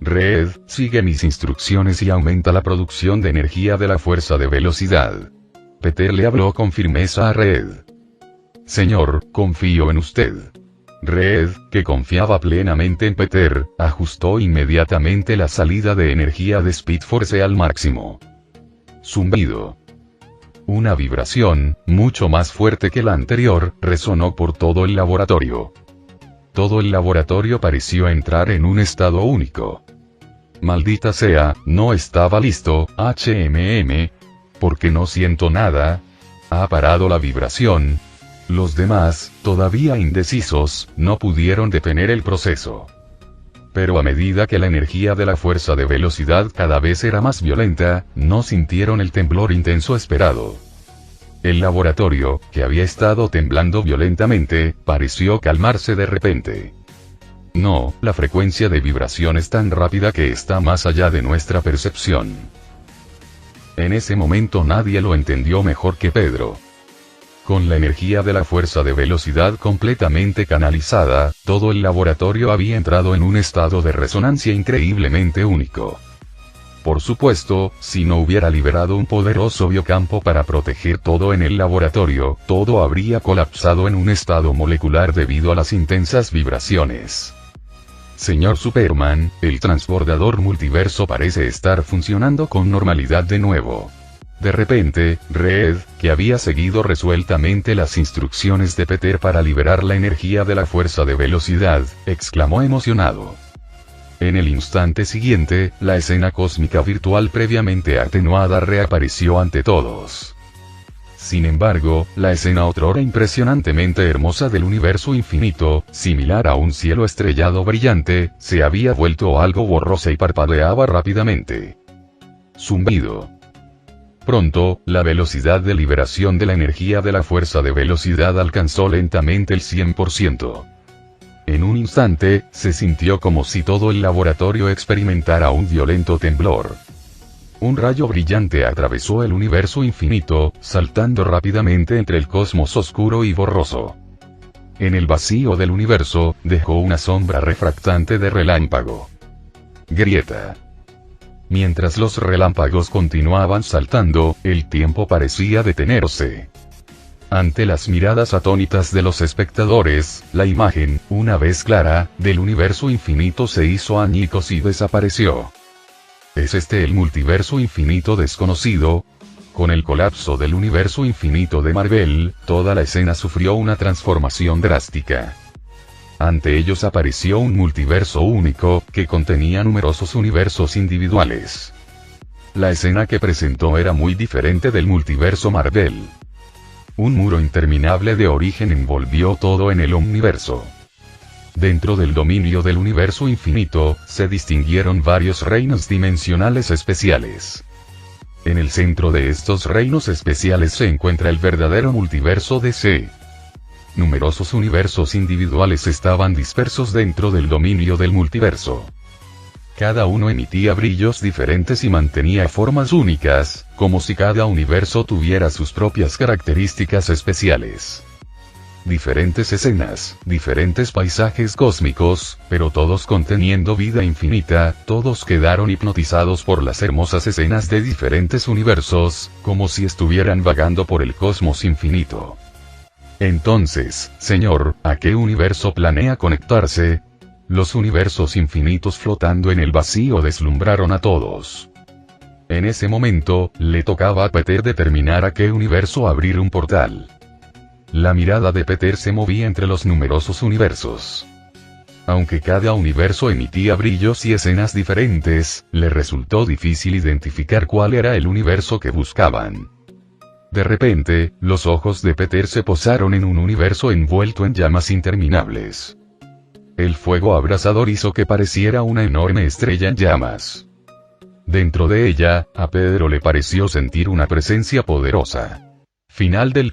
Red, sigue mis instrucciones y aumenta la producción de energía de la fuerza de velocidad. Peter le habló con firmeza a Red. Señor, confío en usted. Red, que confiaba plenamente en Peter, ajustó inmediatamente la salida de energía de Speed Force al máximo. Zumbido. Una vibración, mucho más fuerte que la anterior, resonó por todo el laboratorio. Todo el laboratorio pareció entrar en un estado único. Maldita sea, no estaba listo, porque no siento nada. Ha parado la vibración. Los demás, todavía indecisos, no pudieron detener el proceso. Pero a medida que la energía de la fuerza de velocidad cada vez era más violenta, no sintieron el temblor intenso esperado. El laboratorio, que había estado temblando violentamente, pareció calmarse de repente. No, la frecuencia de vibración es tan rápida que está más allá de nuestra percepción. En ese momento nadie lo entendió mejor que Pedro. Con la energía de la fuerza de velocidad completamente canalizada, todo el laboratorio había entrado en un estado de resonancia increíblemente único. Por supuesto, si no hubiera liberado un poderoso biocampo para proteger todo en el laboratorio, todo habría colapsado en un estado molecular debido a las intensas vibraciones. Señor Superman, el transbordador multiverso parece estar funcionando con normalidad de nuevo. De repente, Red, que había seguido resueltamente las instrucciones de Peter para liberar la energía de la fuerza de velocidad, exclamó emocionado. En el instante siguiente, la escena cósmica virtual previamente atenuada reapareció ante todos. Sin embargo, la escena otrora impresionantemente hermosa del universo infinito, similar a un cielo estrellado brillante, se había vuelto algo borrosa y parpadeaba rápidamente. Zumbido. Pronto, la velocidad de liberación de la energía de la fuerza de velocidad alcanzó lentamente el 100%. En un instante, se sintió como si todo el laboratorio experimentara un violento temblor. Un rayo brillante atravesó el universo infinito, saltando rápidamente entre el cosmos oscuro y borroso. En el vacío del universo, dejó una sombra refractante de relámpago. Grieta. Mientras los relámpagos continuaban saltando, el tiempo parecía detenerse. Ante las miradas atónitas de los espectadores, la imagen, una vez clara, del universo infinito se hizo añicos y desapareció. ¿Es este el multiverso infinito desconocido? Con el colapso del universo infinito de Marvel, toda la escena sufrió una transformación drástica. Ante ellos apareció un multiverso único, que contenía numerosos universos individuales. La escena que presentó era muy diferente del multiverso Marvel. Un muro interminable de origen envolvió todo en el omniverso. Dentro del dominio del universo infinito, se distinguieron varios reinos dimensionales especiales. En el centro de estos reinos especiales se encuentra el verdadero multiverso DC. Numerosos universos individuales estaban dispersos dentro del dominio del multiverso. Cada uno emitía brillos diferentes y mantenía formas únicas, como si cada universo tuviera sus propias características especiales. Diferentes escenas, diferentes paisajes cósmicos, pero todos conteniendo vida infinita, todos quedaron hipnotizados por las hermosas escenas de diferentes universos, como si estuvieran vagando por el cosmos infinito. Entonces, señor, ¿a qué universo planea conectarse? Los universos infinitos flotando en el vacío deslumbraron a todos. En ese momento, le tocaba a Peter determinar a qué universo abrir un portal. La mirada de Peter se movía entre los numerosos universos. Aunque cada universo emitía brillos y escenas diferentes, le resultó difícil identificar cuál era el universo que buscaban. De repente, los ojos de Peter se posaron en un universo envuelto en llamas interminables. El fuego abrasador hizo que pareciera una enorme estrella en llamas. Dentro de ella, a Pedro le pareció sentir una presencia poderosa. Final del